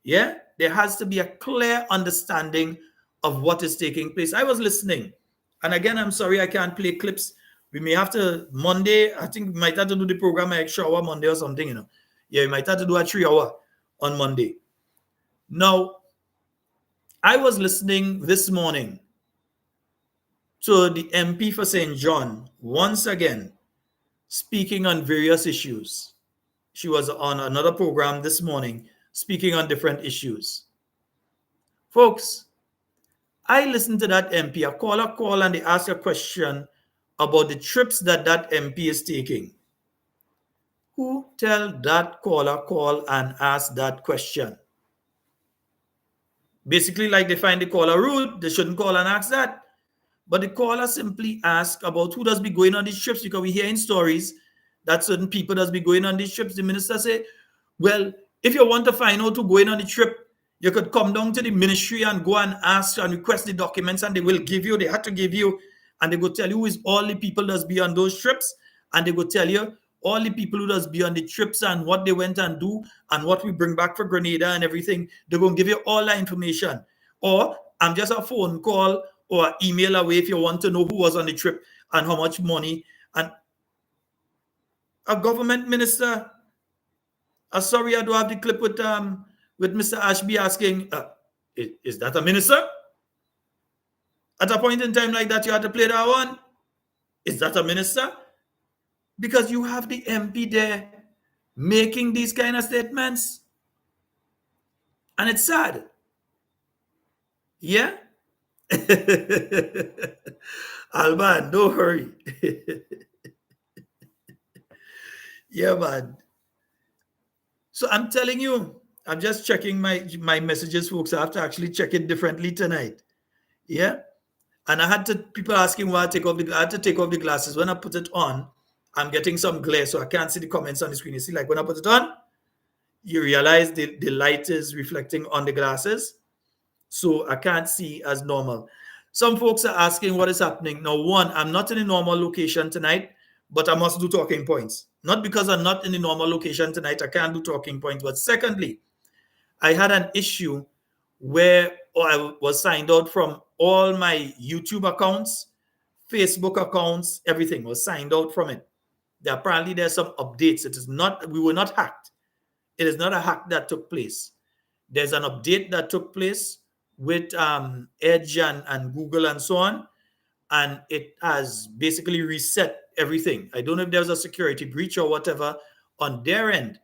Yeah? There has to be a clear understanding of what is taking place. I was listening. And again, I'm sorry I can't play clips. We may have to, Monday, I think we might have to do the program an extra hour Monday or something, you know. Yeah, we might have to do a 3-hour on Monday. Now, I was listening this morning to the MP for St. John once again speaking on various issues. She was on another program this morning speaking on different issues. Folks, I listened to that MP. A caller called and they asked a question about the trips that MP is taking. Who tell that caller call and ask that question? Basically, like they find the caller rude, they shouldn't call and ask that. But the caller simply asked about who does be going on these trips, because we hear in stories that certain people does be going on these trips. The minister say, well, if you want to find out who going on the trip, you could come down to the ministry and go and ask and request the documents, and they will give you, they had to give you, and they go tell you who is all the people does be on those trips, and they go tell you all the people who does be on the trips and what they went and do and what we bring back for Grenada and everything. They're going to give you all that information. Or I'm just a phone call or an email away if you want to know who was on the trip and how much money. And a government minister, sorry, I do have the clip with Mr. Ashby asking, is that a minister? At a point in time like that, you had to play that one. Is that a minister? Because you have the MP there making these kind of statements. And it's sad. Yeah? Alban, don't hurry. Yeah, man. So I'm telling you, I'm just checking my messages, folks. I have to actually check it differently tonight. Yeah? And I had to, people asking why I had to take off the glasses. When I put it on, I'm getting some glare, so I can't see the comments on the screen. You see, like when I put it on, you realize the light is reflecting on the glasses. So I can't see as normal. Some folks are asking what is happening. Now, one, I'm not in a normal location tonight, but I must do talking points. Not because I'm not in a normal location tonight, I can't do talking points. But secondly, I had an issue where I was signed out from all my YouTube accounts, Facebook accounts, everything was signed out from it. Apparently there's some updates. It is not, we were not hacked. It is not a hack that took place. There's an update that took place with Edge and Google and so on, and it has basically reset everything. I don't know if there was a security breach or whatever on their end,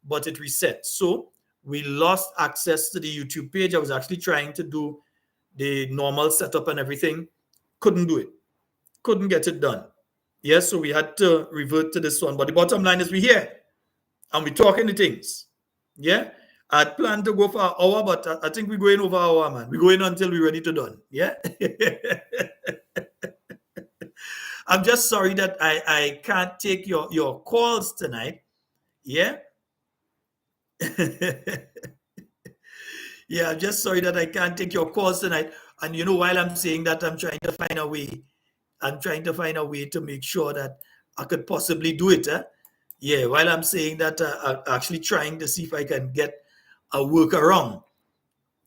but it reset. So we lost access to the YouTube page. I was actually trying to do the normal setup and everything. Couldn't do it. Couldn't get it done. Yes, so we had to revert to this one. But the bottom line is we're here and we're talking the things. Yeah? I had planned to go for an hour, but I think we're going over an hour, man. We're going until we're ready to done. Yeah? I'm just sorry that I can't take your calls tonight. Yeah? Yeah, I'm just sorry that I can't take your calls tonight. And you know, while I'm saying that, I'm trying to find a way. I'm trying to find a way to make sure that I could possibly do it. Yeah, while I'm saying that, I'm actually trying to see if I can get a workaround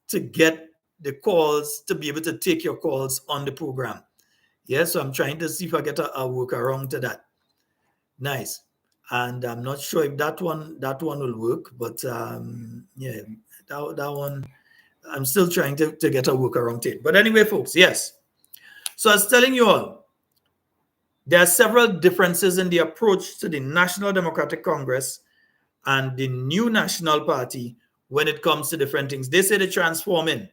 to get the calls, to be able to take your calls on the program. Yeah, so I'm trying to see if I get a workaround to that. Nice. And I'm not sure if that one will work, but yeah, that one, I'm still trying to get a workaround to it. But anyway, folks, yes. So I was telling you all, There are several differences in the approach to the National Democratic Congress and the new National Party when it comes to different things. They say they're transforming.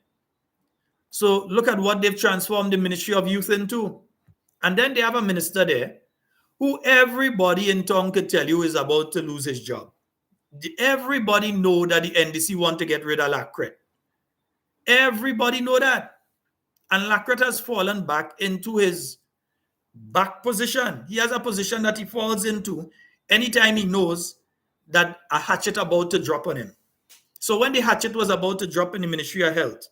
So look at what they've transformed the Ministry of Youth into. And then they have a minister there who everybody in town could tell you is about to lose his job. Everybody know that the NDC want to get rid of Lacret. Everybody know that. And Lacret has fallen back into his back position. He has a position that he falls into anytime he knows that a hatchet about to drop on him. So when the hatchet was about to drop in the Ministry of Health,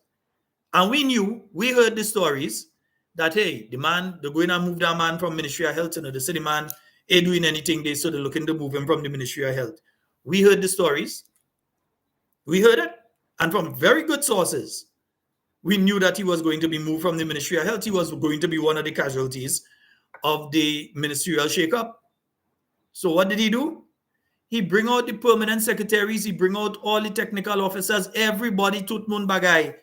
and we heard the stories that, hey, they're going to move that man from Ministry of Health, the city man ain't doing anything there, so they're looking to move him from the Ministry of Health. We heard the stories. We heard it. And from very good sources, we knew that he was going to be moved from the Ministry of Health. He was going to be one of the casualties of the ministerial shakeup. So what did he do? He bring out the permanent secretaries. He bring out all the technical officers, everybody, tutmun bagay,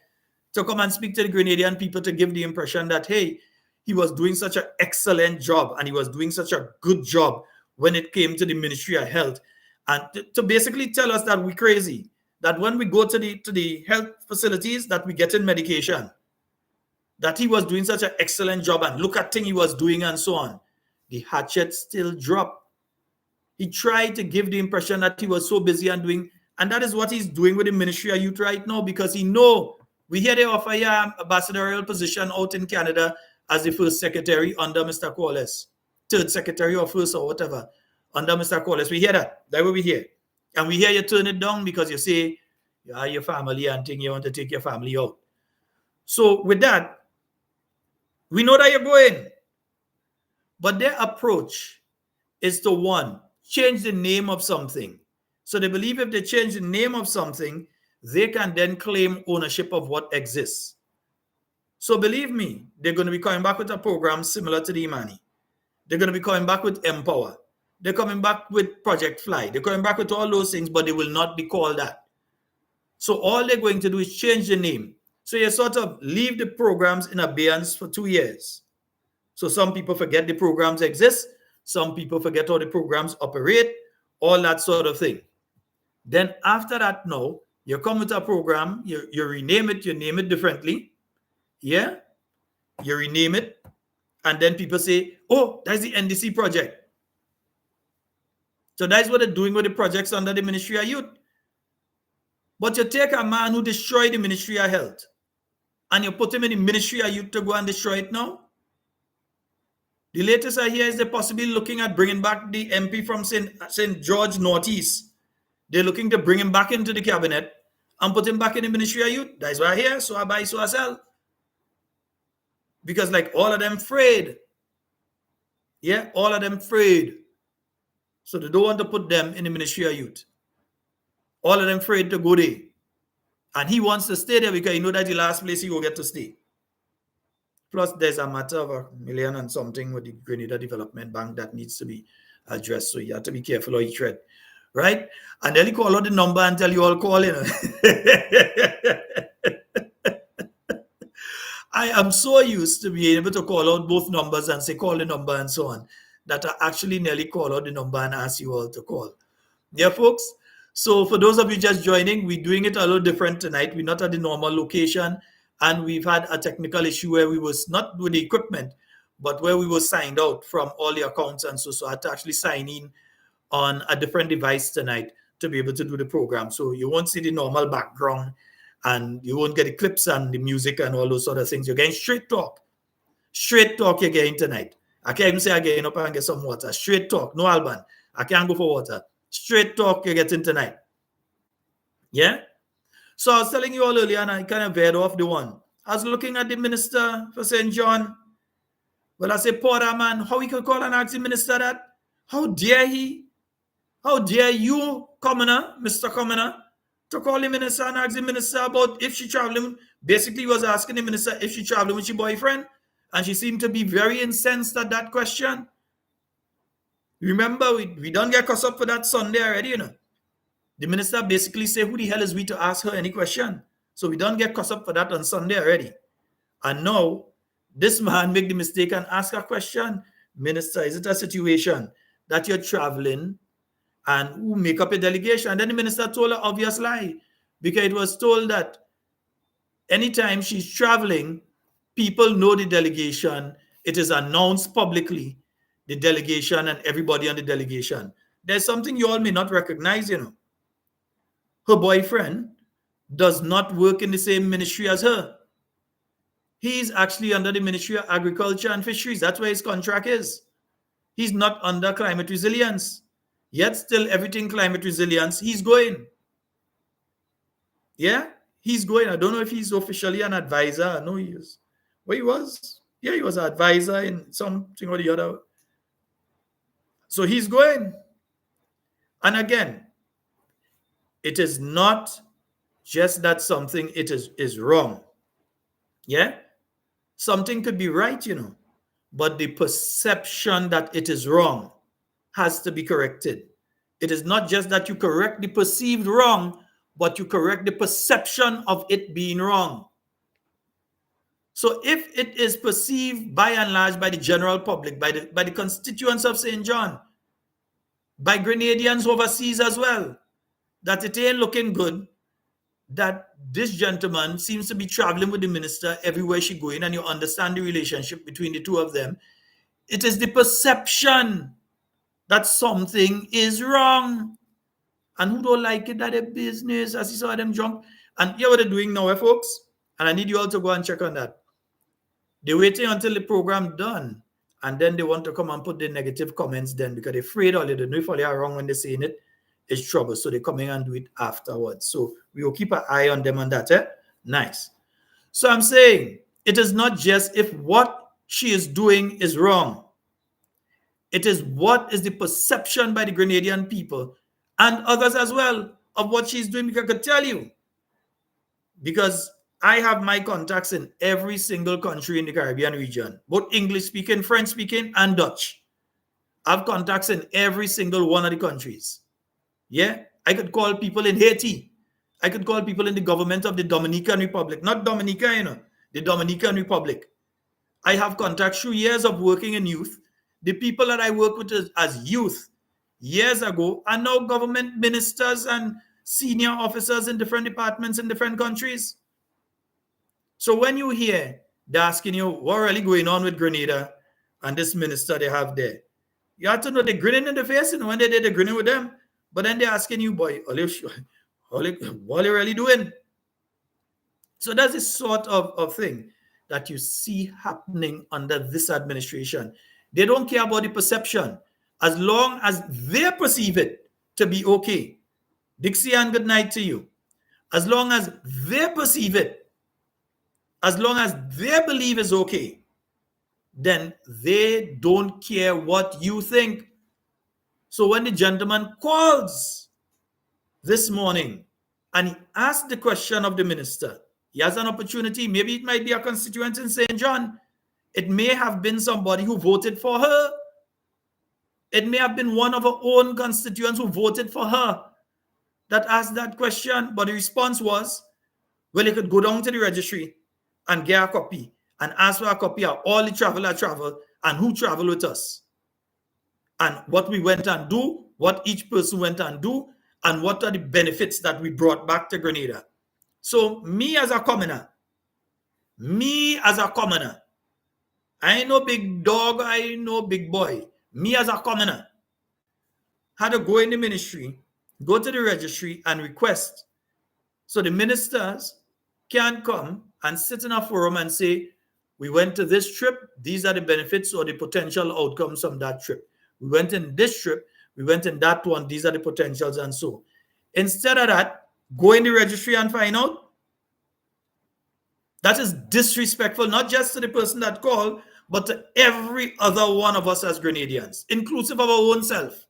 to come and speak to the Grenadian people to give the impression that, hey, he was doing such an excellent job and he was doing such a good job when it came to the Ministry of Health. And to basically tell us that we're crazy, that when we go to the health facilities, that we get in medication, that he was doing such an excellent job and look at things he was doing and so on. The hatchet still dropped. He tried to give the impression that he was so busy and doing, and that is what he's doing with the Ministry of Youth right now, because he know we hear they offer a ambassadorial position out in Canada as the first secretary under Mr. Corliss, third secretary or first or whatever under Mr. Corliss. We hear that. That's what we hear. And we hear you turn it down because you say you are your family and think you want to take your family out. So with that, we know that you're going. But their approach is to, one, change the name of something. So they believe if they change the name of something, they can then claim ownership of what exists. So believe me, they're going to be coming back with a program similar to the Immani. They're going to be coming back with Empower. They're coming back with Project Fly. They're coming back with all those things, but they will not be called that. So all they're going to do is change the name. So you sort of leave the programs in abeyance for 2 years. So some people forget the programs exist. Some people forget how the programs operate, all that sort of thing. Then after that, now, you come with a program, you rename it, you name it differently. Yeah? You rename it. And then people say, oh, that's the NDC project. So that's what they're doing with the projects under the Ministry of Youth. But you take a man who destroyed the Ministry of Health and you put him in the Ministry of Youth to go and destroy it now. The latest I hear is they're possibly looking at bringing back the MP from St. George Northeast. They're looking to bring him back into the cabinet and put him back in the Ministry of Youth. That's why I hear, so I buy, so I sell. Because like all of them afraid. Yeah, all of them afraid. So they don't want to put them in the Ministry of Youth. All of them afraid to go there. And he wants to stay there because he knows that's the last place he will get to stay. Plus, there's a matter of $1 million and something with the Grenada Development Bank that needs to be addressed. So you have to be careful how you tread. Right? And then he call out the number and tell you all call in. I am so used to being able to call out both numbers and say call the number and so on, that I actually nearly call out the number and ask you all to call. Yeah, folks? So for those of you just joining, we're doing it a little different tonight. We're not at the normal location. And we've had a technical issue where we was not with the equipment, but where we were signed out from all the accounts. And so I had to actually sign in on a different device tonight to be able to do the program. So you won't see the normal background and you won't get the clips and the music and all those sort of things. You're getting straight talk. Straight talk you're getting tonight. I can't even say I'm getting up and get some water. Straight talk. No Alban. I can't go for water. Straight talk you're getting tonight. Yeah? So I was telling you all earlier, and I kind of veered off the one. I was looking at the minister for St. John. Well, I said, poor man, how he could call and ask the minister that? How dare he? How dare you, commoner, Mr. Commoner, to call the minister and ask the minister about if she traveling? Basically, he was asking the minister if she traveling with your boyfriend. And she seemed to be very incensed at that question. Remember, we don't get cussed up for that Sunday already, you know. The minister basically said, who the hell is we to ask her any question? So we don't get cussed up for that on Sunday already. And now, this man make the mistake and ask a question Minister, is it a situation that you're traveling and who make up a delegation? And then the minister told an obvious lie, because it was told that anytime she's traveling, people know the delegation. It is announced publicly, the delegation and everybody on the delegation. There's something you all may not recognize, Her boyfriend does not work in the same ministry as her. He's actually under the Ministry of Agriculture and Fisheries. That's where his contract is. He's not under climate resilience. Yet still everything climate resilience, he's going. Yeah, he's going. I don't know if he's officially an advisor. I know he is. Well, he was. Yeah, he was an advisor in something or the other. So he's going. And again, it is not just that something is wrong. Yeah? Something could be right, but the perception that it is wrong has to be corrected. It is not just that you correct the perceived wrong, but you correct the perception of it being wrong. So if it is perceived by and large by the general public, by the constituents of St. John, by Grenadians overseas as well, that it ain't looking good, that this gentleman seems to be traveling with the minister everywhere she going, and you understand the relationship between the two of them, it is the perception that something is wrong. And who don't like it, that a business, as you saw them drunk. And hear what they're doing now, folks? And I need you all to go and check on that. They're waiting until the program done, and then they want to come and put the negative comments then, because they're afraid all they know if they are wrong when they're saying it, it's trouble. So they come in and do it afterwards. So we will keep an eye on them on that. Nice. So I'm saying it is not just if what she is doing is wrong. It is what is the perception by the Grenadian people and others as well of what she's doing. Because I could tell you, because I have my contacts in every single country in the Caribbean region, both English speaking, French speaking, and Dutch. I have contacts in every single one of the countries. Yeah, I could call people in Haiti. I could call people in the government of the Dominican Republic, not Dominica, the Dominican Republic. I have contacts through years of working in youth. The people that I work with as youth years ago are now government ministers and senior officers in different departments in different countries. So when you hear they're asking you what really going on with Grenada and this minister they have there, you have to know they're grinning in the face, when they did, they're grinning with them. But then they're asking you, boy, what are you really doing? So that's the sort of thing that you see happening under this administration. They don't care about the perception. As long as they perceive it to be okay. Dixie, and good night to you. As long as they perceive it, as long as they believe it's okay, then they don't care what you think. So when the gentleman calls this morning and he asked the question of the minister, he has an opportunity. Maybe it might be a constituent in St. John. It may have been somebody who voted for her. It may have been one of her own constituents who voted for her that asked that question. But the response was, well, you could go down to the registry and get a copy and ask for a copy of all the traveler travel and who traveled with us. And what we went and do, what each person went and do, and what are the benefits that we brought back to Grenada. So me as a commoner, I ain't no big dog, I ain't no big boy. Me as a commoner had to go in the ministry, go to the registry and request. So the ministers can come and sit in a forum and say, we went to this trip, these are the benefits or the potential outcomes from that trip. We went in this trip, we went in that one, these are the potentials and so. Instead of that, go in the registry and find out. That is disrespectful, not just to the person that called, but to every other one of us as Grenadians, inclusive of our own self.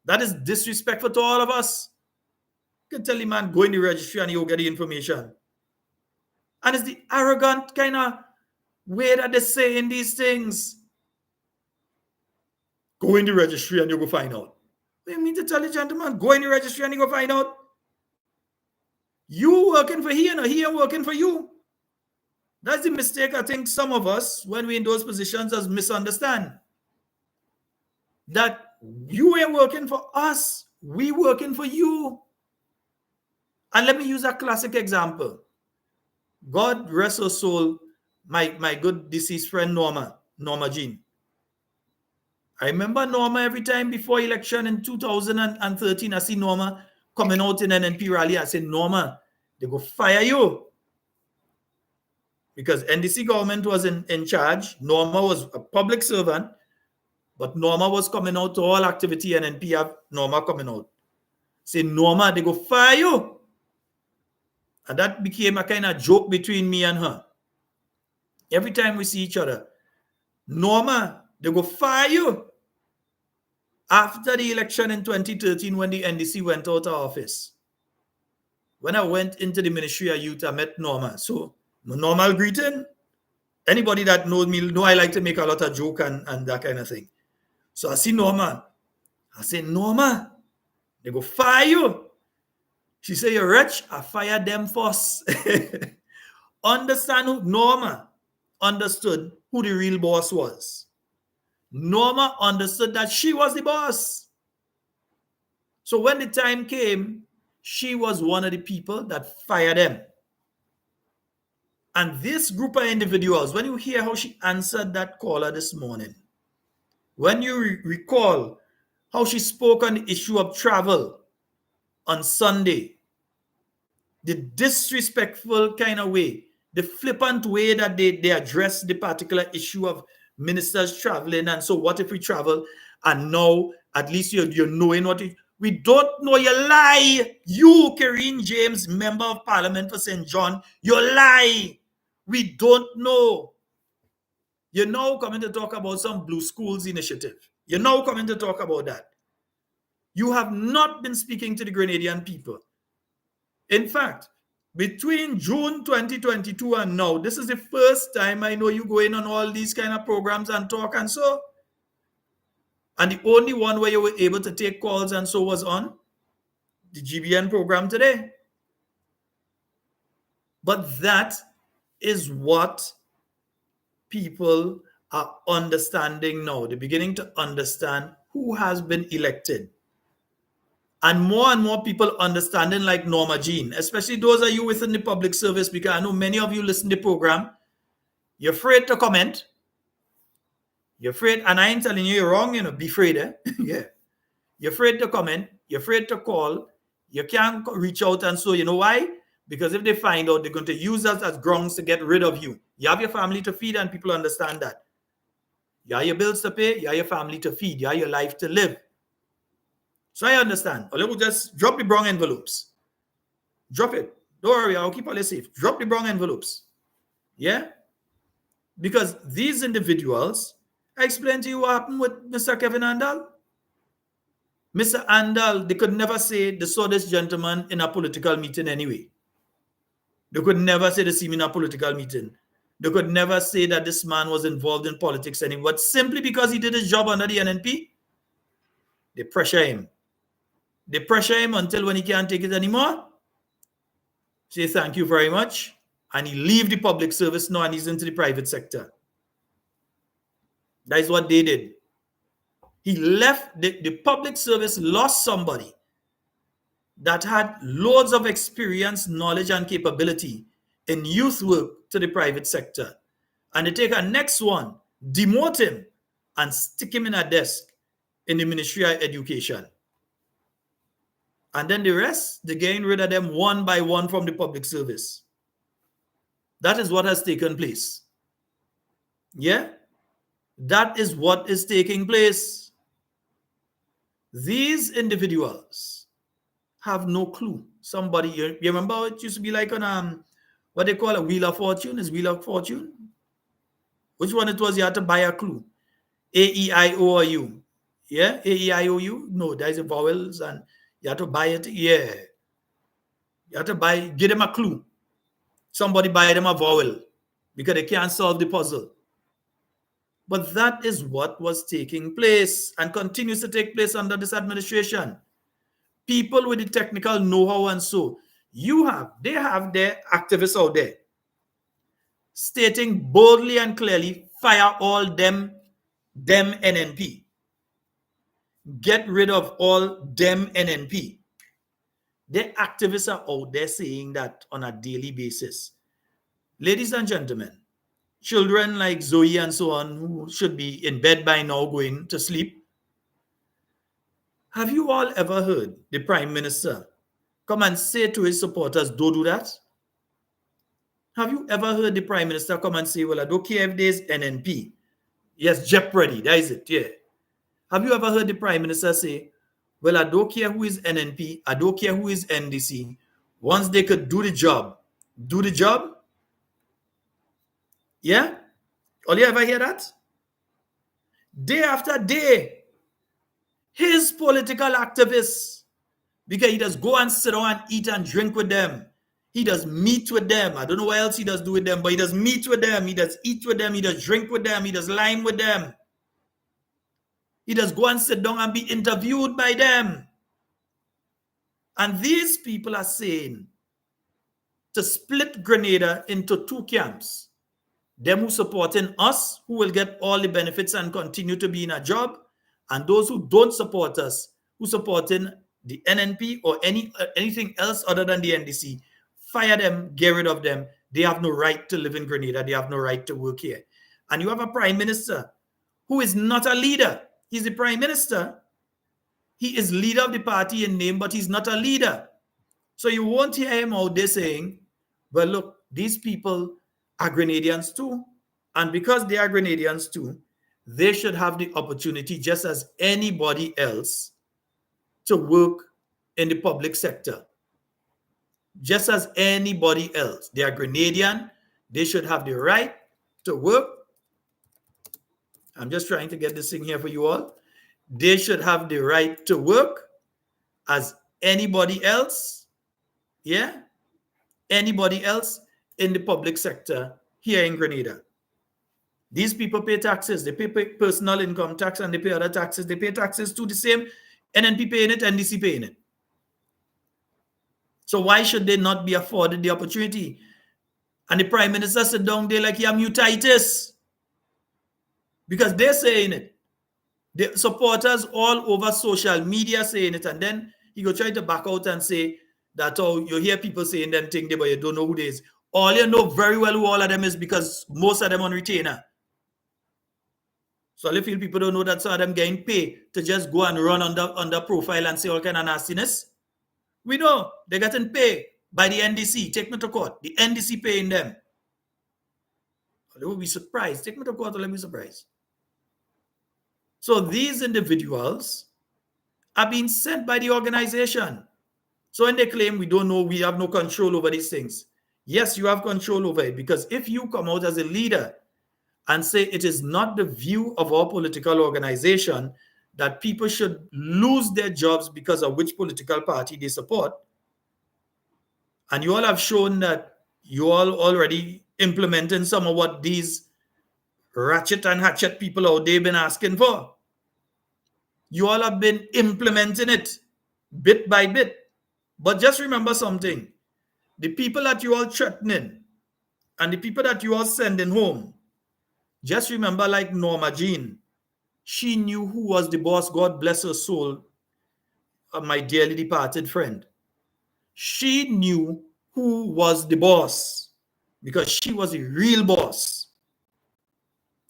That is disrespectful to all of us. You can tell the man, go in the registry and you'll get the information. And it's the arrogant kind of way that they say in these things. Go in the registry and you go find out. What do you mean to tell the gentleman, go in the registry and you go find out? You working for he and he working for you. That's the mistake I think some of us, when we're in those positions, us misunderstand. That you ain't working for us, we working for you. And let me use a classic example. God rest her soul, my good deceased friend Norma Jean. I remember Norma every time before election in 2013, I see Norma coming out in an NP rally. I said, Norma, they go fire you. Because NDC government was in charge. Norma was a public servant, but Norma was coming out to all activity, and NP have Norma coming out. Say, Norma, they go fire you. And that became a kind of joke between me and her. Every time we see each other, Norma, they go fire you. After the election in 2013, when the NDC went out of office, when I went into the Ministry of Youth, I met Norma. So, normal greeting. Anybody that knows me know I like to make a lot of joke and that kind of thing. So I see Norma. I say, Norma, they go fire you. She say, you're rich. I fire them first. Understand who Norma understood who the real boss was. Norma understood that she was the boss. So when the time came, she was one of the people that fired them. And this group of individuals, when you hear how she answered that caller this morning, when you recall how she spoke on the issue of travel on Sunday, the disrespectful kind of way, the flippant way that they address the particular issue of ministers traveling. And so what if we travel and now at least you're knowing what we don't know. You lie. You, Karine James, member of parliament for St. John, you lie. We don't know. You're now coming to talk about some Blue Schools initiative. You're now coming to talk about that. You have not been speaking to the Grenadian people. In fact, between June 2022 and now, this is the first time I know you go in on all these kind of programs and talk and so. And the only one where you were able to take calls and so was on the GBN program today. But that is what people are understanding now. They're beginning to understand who has been elected. And more people understanding, like Norma Jean, especially those of you within the public service, because I know many of you listen to the program. You're afraid to comment. You're afraid, and I ain't telling you you're wrong, be afraid, eh? Yeah. You're afraid to comment. You're afraid to call. You can't reach out, and so you know why? Because if they find out, they're going to use us as grounds to get rid of you. You have your family to feed, and people understand that. You have your bills to pay. You have your family to feed. You have your life to live. So I understand. Or let me just drop the brown envelopes. Drop it. Don't worry, I'll keep all this safe. Drop the brown envelopes. Yeah? Because these individuals, I explained to you what happened with Mr. Kevin Andal. Mr. Andal, they could never say they saw this gentleman in a political meeting anyway. They could never say they see me in a political meeting. They could never say that this man was involved in politics anyway. But simply because he did his job under the NNP, they pressure him. They pressure him until when he can't take it anymore, say thank you very much, and he leave the public service now and he's into the private sector. That is what they did. He left, the public service lost somebody that had loads of experience, knowledge, and capability in youth work to the private sector. And they take a next one, demote him, and stick him in a desk in the Ministry of Education. And then the rest, they're getting rid of them one by one from the public service. That is what has taken place. Yeah? That is what is taking place. These individuals have no clue. Somebody, you remember it used to be like on what they call a Wheel of Fortune? Is Wheel of Fortune? Which one it was? You had to buy a clue. A, E, I, O, or U. Yeah? A, E, I, O, U? No, there's the vowels and you have to buy it. Yeah. You have to give them a clue. Somebody buy them a vowel because they can't solve the puzzle. But that is what was taking place and continues to take place under this administration. People with the technical know-how and so. They have their activists out there stating boldly and clearly, fire all them NNP. Get rid of all them NNP. The activists are out there saying that on a daily basis. Ladies and gentlemen, children like Zoe and so on, who should be in bed by now going to sleep, have you all ever heard the Prime Minister come and say to his supporters, don't do that? Have you ever heard the Prime Minister come and say, well, I don't care if there's NNP. Yes, jeopardy, that is it, yeah. Have you ever heard the Prime Minister say, well, I don't care who is NNP, I don't care who is NDC. Once they could do the job, yeah? All you ever hear that? Day after day, his political activists, because he does go and sit down and eat and drink with them. He does meet with them. I don't know what else he does do with them, but he does meet with them. He does eat with them. He does drink with them. He does lime with them. He does go and sit down and be interviewed by them. And these people are saying to split Grenada into two camps. Them who supporting us, who will get all the benefits and continue to be in a job, and those who don't support us, who supporting the NNP or anything else other than the NDC, fire them, get rid of them. They have no right to live in Grenada. They have no right to work here. And you have a prime minister who is not a leader. He's the prime minister. He is leader of the party in name, but he's not a leader. So you won't hear him out there saying, well, look, these people are Grenadians too. And because they are Grenadians too, they should have the opportunity, just as anybody else, to work in the public sector. Just as anybody else. They are Grenadian. They should have the right to work. I'm just trying to get this thing here for you all. They should have the right to work as anybody else. Yeah? Anybody else in the public sector here in Grenada. These people pay taxes. They pay personal income tax and they pay other taxes. They pay taxes to the same NNP paying it, NDC paying it. So why should they not be afforded the opportunity? And the Prime Minister sit down there like he have mutitis. Because they're saying it. The supporters all over social media saying it. And then he go try to back out and say that, oh, you hear people saying them things, but you don't know who they is. All you know very well who all of them is, because most of them on retainer. So I feel people don't know that some of them getting paid to just go and run under profile and say all kind of nastiness. We know they're getting paid by the NDC. Take me to court. The NDC paying them. They will be surprised. Take me to court or let me be surprised. So these individuals are being sent by the organization. So when they claim we don't know, we have no control over these things. Yes, you have control over it, because if you come out as a leader and say it is not the view of our political organization that people should lose their jobs because of which political party they support, and you all have shown that you all already implementing some of what these ratchet and hatchet people out there been asking for. You all have been implementing it bit by bit. But just remember something. The people that you all threatening and the people that you all sending home, just remember, like Norma Jean, she knew who was the boss. God bless her soul, my dearly departed friend. She knew who was the boss because she was a real boss.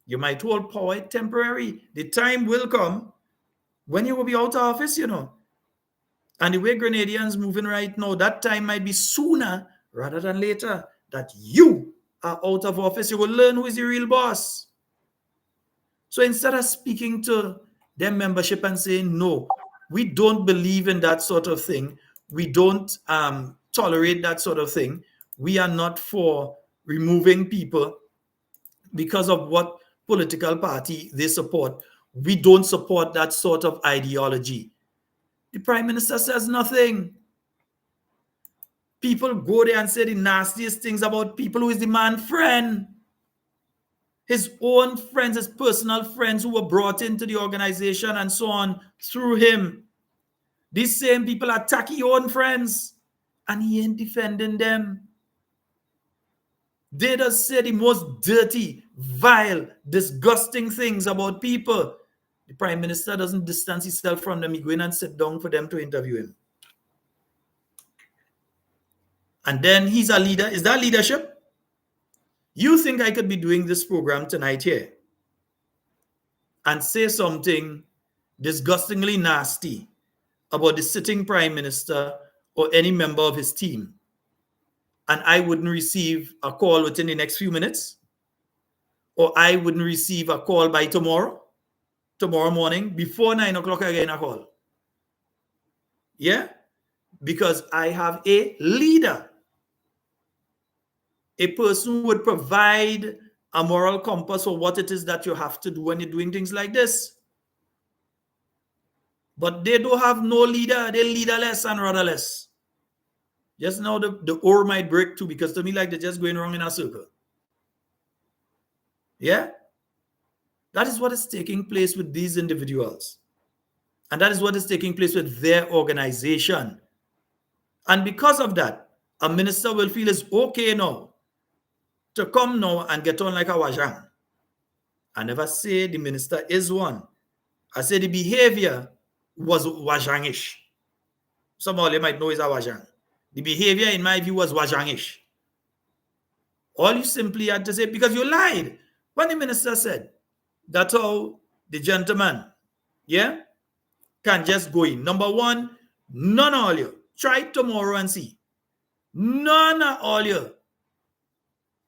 You might hold power temporary. The time will come when you will be out of office, you know. And the way Grenadians moving right now, that time might be sooner rather than later that you are out of office. You will learn who is the real boss. So instead of speaking to their membership and saying, no, we don't believe in that sort of thing. We don't tolerate that sort of thing. We are not for removing people because of what political party they support. We don't support that sort of ideology. The Prime Minister says nothing. People go there and say the nastiest things about people who is the man's friend. His own friends, his personal friends who were brought into the organization and so on through him. These same people attack his own friends and he ain't defending them. They just say the most dirty, vile, disgusting things about people. The prime minister doesn't distance himself from them. He go in and sit down for them to interview him. And then he's a leader. Is that leadership? You think I could be doing this program tonight here and say something disgustingly nasty about the sitting prime minister or any member of his team, and I wouldn't receive a call within the next few minutes? Or I wouldn't receive a call by tomorrow morning, before 9 o'clock I get a call? Yeah? Because I have a leader, a person who would provide a moral compass for what it is that you have to do when you're doing things like this. But they don't have no leader. They're leaderless and rudderless. Just now the oar might break too, because to me, like, they're just going wrong in a circle. Yeah? That is what is taking place with these individuals. And that is what is taking place with their organization. And because of that, a minister will feel it's okay now to come now and get on like a wajang. I never say the minister is one. I say the behavior was wajangish. Some of you might know is a wajang. The behavior, in my view, was wajangish. All you simply had to say, because you lied. When the minister said, that's how the gentleman, yeah, can just go in. Number one, none of all you. Try tomorrow and see. None of all you.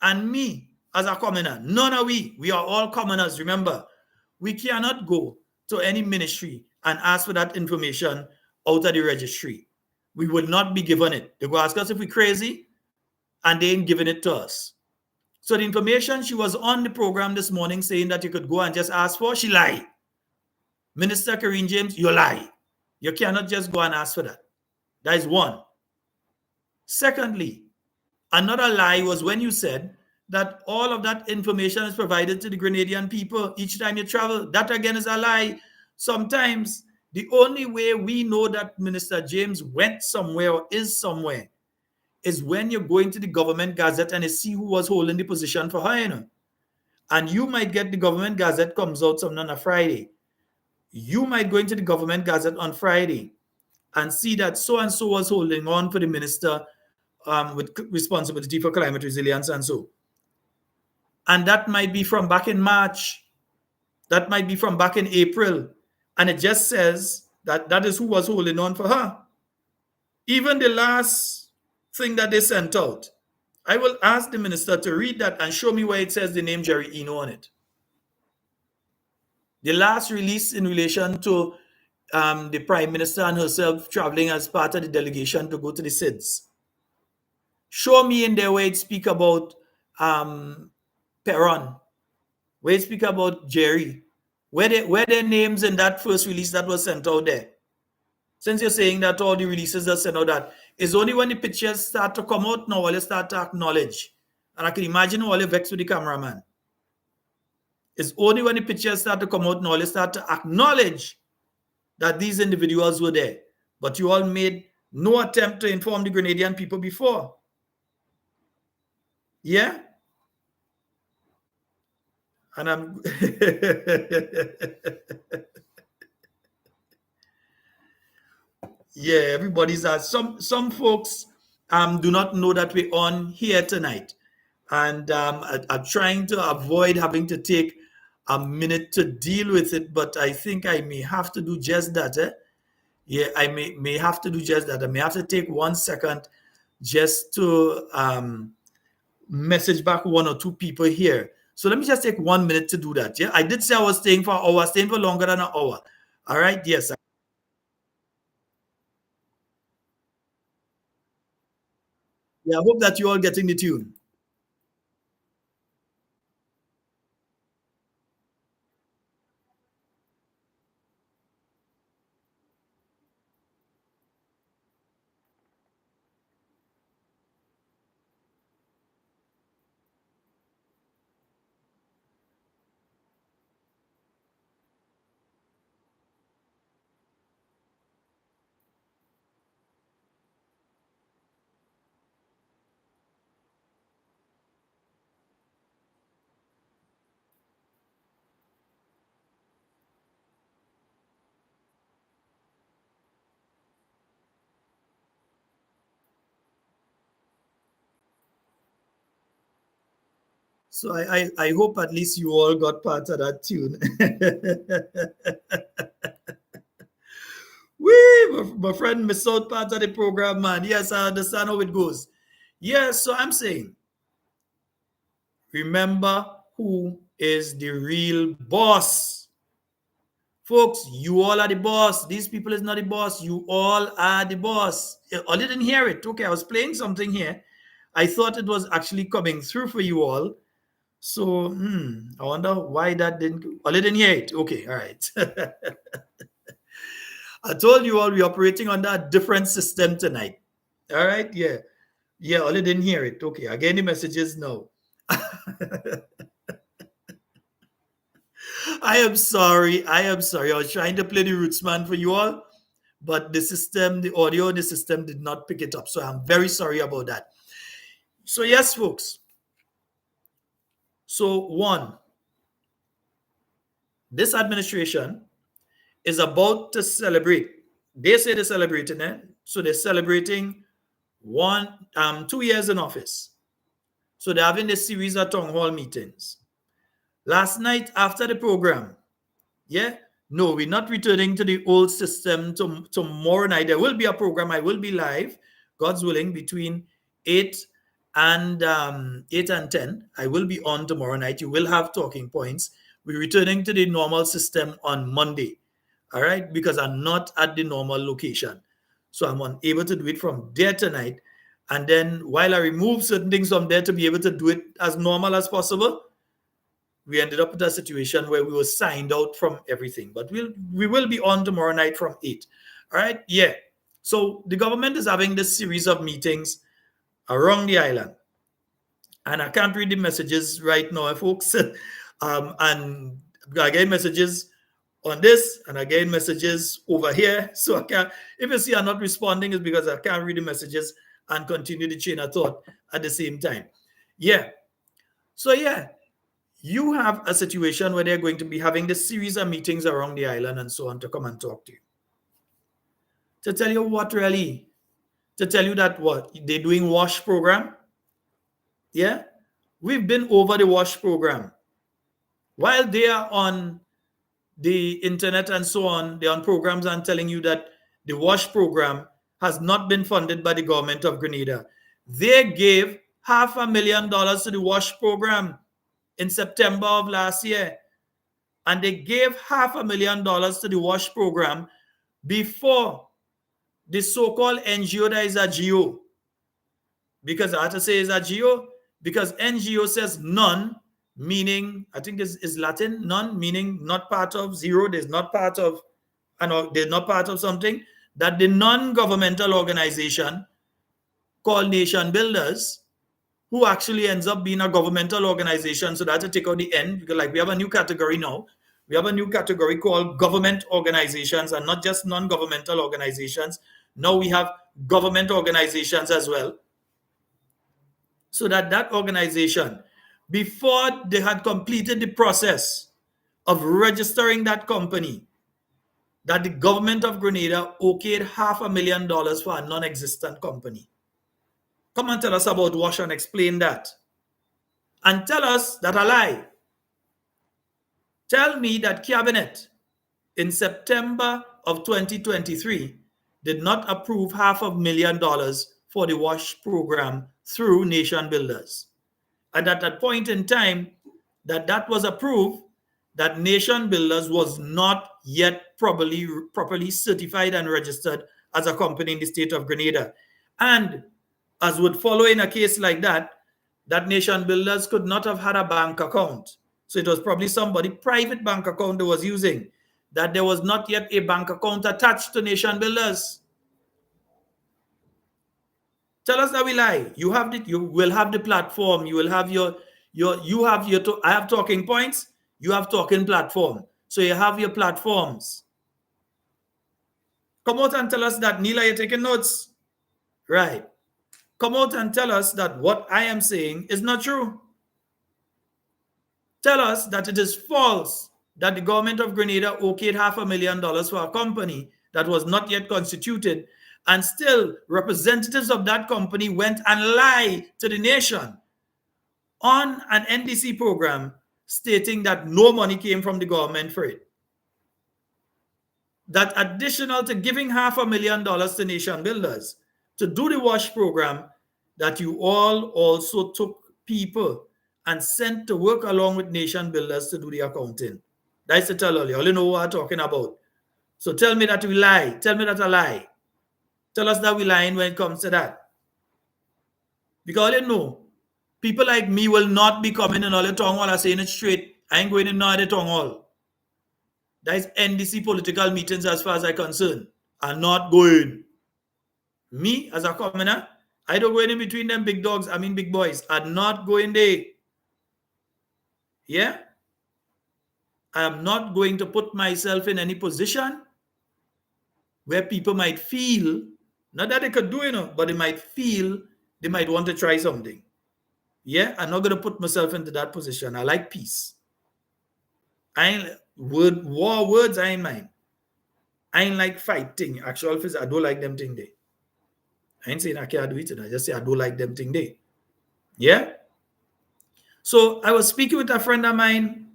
And me, as a commoner, none of we are all commoners. Remember, we cannot go to any ministry and ask for that information out of the registry. We would not be given it. They go ask us if we're crazy, and they ain't giving it to us. So the information she was on the program this morning saying that you could go and just ask for, she lied. Minister Karine James, you lie. You cannot just go and ask for that. That is one. Secondly, another lie was when you said that all of that information is provided to the Grenadian people each time you travel. That again is a lie. Sometimes the only way we know that Minister James went somewhere or is somewhere is when you're going to the government gazette and you see who was holding the position for her, you know. And you might get the government gazette comes out some on a Friday. You might go into the government gazette on Friday and see that so and so was holding on for the minister with responsibility for climate resilience and so. And that might be from back in March. That might be from back in April. And it just says that that is who was holding on for her. Even the last thing that they sent out, I will ask the minister to read that and show me where it says the name Jerry Eno on it. The last release in relation to the prime minister and herself traveling as part of the delegation to go to the SIDS. Show me in there where it speak about Perron, where it speak about Jerry, where their names in that first release that was sent out there. Since you're saying that all the releases are sent out, that is only when the pictures start to come out now, all you start to acknowledge. And I can imagine all you vex with the cameraman. It's only when the pictures start to come out now, all you start to acknowledge that these individuals were there. But you all made no attempt to inform the Grenadian people before. Yeah? And I'm yeah, everybody's some folks do not know that we're on here tonight. And I'm trying to avoid having to take a minute to deal with it, but I think I may have to do just that. Yeah, I may have to do just that. I may have to take 1 second just to message back one or two people here. So let me just take 1 minute to do that. Yeah, I did say I was staying for an hour, staying for longer than an hour. All right, yes. Yeah, I hope that you're all getting the tune. So I hope at least you all got part of that tune. Wee, my friend missed out part of the program, man. Yes, I understand how it goes. Yes, so I'm saying, remember who is the real boss. Folks, you all are the boss. These people is not the boss. You all are the boss. I didn't hear it. Okay, I was playing something here. I thought it was actually coming through for you all. So, I wonder why that didn't. I didn't hear it. Okay, all right. I told you all we're operating on that different system tonight. All right, yeah. Yeah, I didn't hear it. Okay, I get the messages now. I am sorry. I am sorry. I was trying to play the roots man for you all, but the system, the audio, the system did not pick it up. So I'm very sorry about that. So, yes, folks. So, one, this administration is about to celebrate. They say they're celebrating it. So they're celebrating 2 years in office. So they're having a series of town hall meetings. Last night after the program, yeah, no, we're not returning to the old system tomorrow night. There will be a program. I will be live, God's willing, between 8 and 10. I will be on tomorrow night. You will have talking points. We're returning to the normal system on Monday. All right, because I'm not at the normal location. So I'm unable to do it from there tonight. And then while I remove certain things from there to be able to do it as normal as possible, we ended up with a situation where we were signed out from everything. But we will be on tomorrow night from 8. All right, yeah. So the government is having this series of meetings around the island. And I can't read the messages right now, folks. And I get messages on this, and I get messages over here. So I can't, if you see I'm not responding, it's because I can't read the messages and continue the chain of thought at the same time. Yeah. So yeah, you have a situation where they're going to be having this series of meetings around the island and so on to come and talk to you. To tell you what really, to tell you that what, they're doing WASH program. Yeah. We've been over the WASH program. While they are on the internet and so on, they're on programs and telling you that the WASH program has not been funded by the government of Grenada. They gave $500,000 to the WASH program in September of last year. And they gave $500,000 to the WASH program before the so-called NGO that is a GO. Because I have to say it's a GO, because NGO says none, meaning, I think is Latin, none, meaning not part of, zero, there's not part of, there's not part of something, that the non-governmental organization called Nation Builders, who actually ends up being a governmental organization, so that to take out the N, because like we have a new category now. We have a new category called government organizations, and not just non-governmental organizations. Now we have government organizations as well. So that organization, before they had completed the process of registering that company, that the government of Grenada okayed $500,000 for a non-existent company. Come and tell us about WASH and explain that. And tell us that I lie. Tell me that Cabinet in September of 2023 did not approve $500,000 for the WASH program through Nation Builders. And at that point in time that was approved, that Nation Builders was not yet properly certified and registered as a company in the state of Grenada. And as would follow in a case like that, that Nation Builders could not have had a bank account. So it was probably somebody private bank account they was using, that there was not yet a bank account attached to Nation Builders. Tell us that we lie. You will have the platform. You will have I have talking points. You have talking platform. So you have your platforms. Come out and tell us that. Neela, you're taking notes. Right. Come out and tell us that what I am saying is not true. Tell us that it is false that the government of Grenada okayed $500,000 for a company that was not yet constituted, and still representatives of that company went and lied to the nation on an NDC program stating that no money came from the government for it. That additional to giving $500,000 to nation builders to do the WASH program, that you all also took people and sent to work along with nation builders to do the accounting. That's to tell all you know what I'm talking about. So tell me that we lie. Tell me that I lie. Tell us that we lying when it comes to that. Because you know, people like me will not be coming in all the town hall and saying it straight. I ain't going in none of the town hall. That is NDC political meetings as far as I'm concerned. I'm not going. Me, as a commoner, I don't go in between them big dogs, big boys. I'm not going there. Yeah? I am not going to put myself in any position where people might feel, not that they could do it, but they might feel they might want to try something. Yeah? I'm not going to put myself into that position. I like peace. War words, I ain't mind. I ain't like fighting. Actual physics, I don't like them thing there. I ain't saying I can't do it. I just say I don't like them thing there. Yeah? So I was speaking with a friend of mine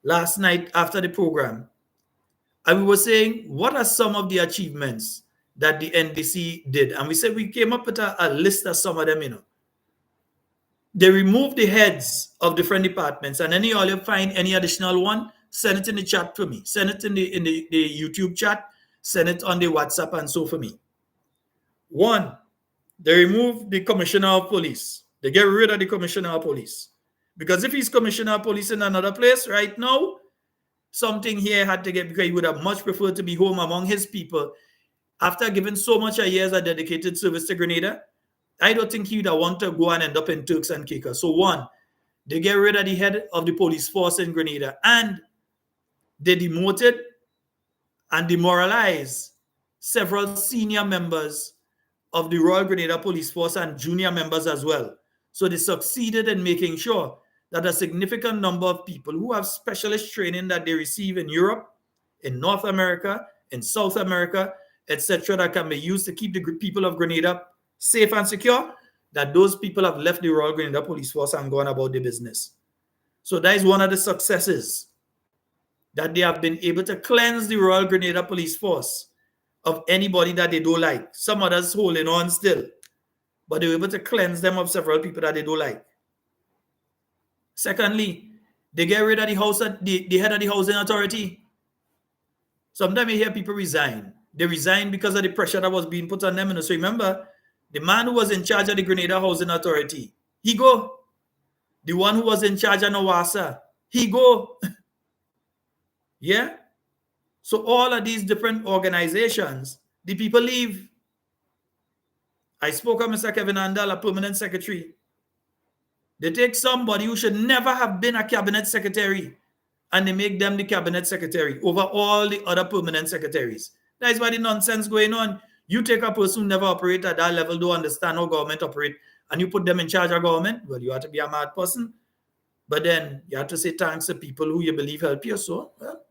last night after the program. And we were saying, what are some of the achievements that the NDC did? And we said we came up with a list of some of them, They removed the heads of different departments. And any all you find any additional one, send it in the chat for me. Send it in the YouTube chat. Send it on the WhatsApp and so for me. One, they removed the commissioner of police. They get rid of the commissioner of police. Because if he's commissioner of police in another place right now, something here had to get, because he would have much preferred to be home among his people. After giving so much a year as a dedicated service to Grenada, I don't think he would have wanted to go and end up in Turks and Caicos. So one, they get rid of the head of the police force in Grenada, and they demoted and demoralized several senior members of the Royal Grenada Police Force and junior members as well. So they succeeded in making sure that a significant number of people who have specialist training that they receive in Europe, in North America, in South America, etc., that can be used to keep the people of Grenada safe and secure, that those people have left the Royal Grenada Police Force and gone about their business. So that is one of the successes, that they have been able to cleanse the Royal Grenada Police Force of anybody that they don't like. Some others holding on still, but they were able to cleanse them of several people that they don't like. Secondly, they get rid of the head of the housing authority. Sometimes you hear people resign. They resign because of the pressure that was being put on them. So remember, the man who was in charge of the Grenada Housing Authority, he go. The one who was in charge of Nawasa, he go. Yeah? So all of these different organizations, the people leave. I spoke of Mr. Kevin Andal, a permanent secretary. They take somebody who should never have been a cabinet secretary and they make them the cabinet secretary over all the other permanent secretaries. That is why the nonsense going on. You take a person who never operated at that level, don't understand how government operate, and you put them in charge of government. Well, you have to be a mad person. But then you have to say thanks to people who you believe help you. So, well,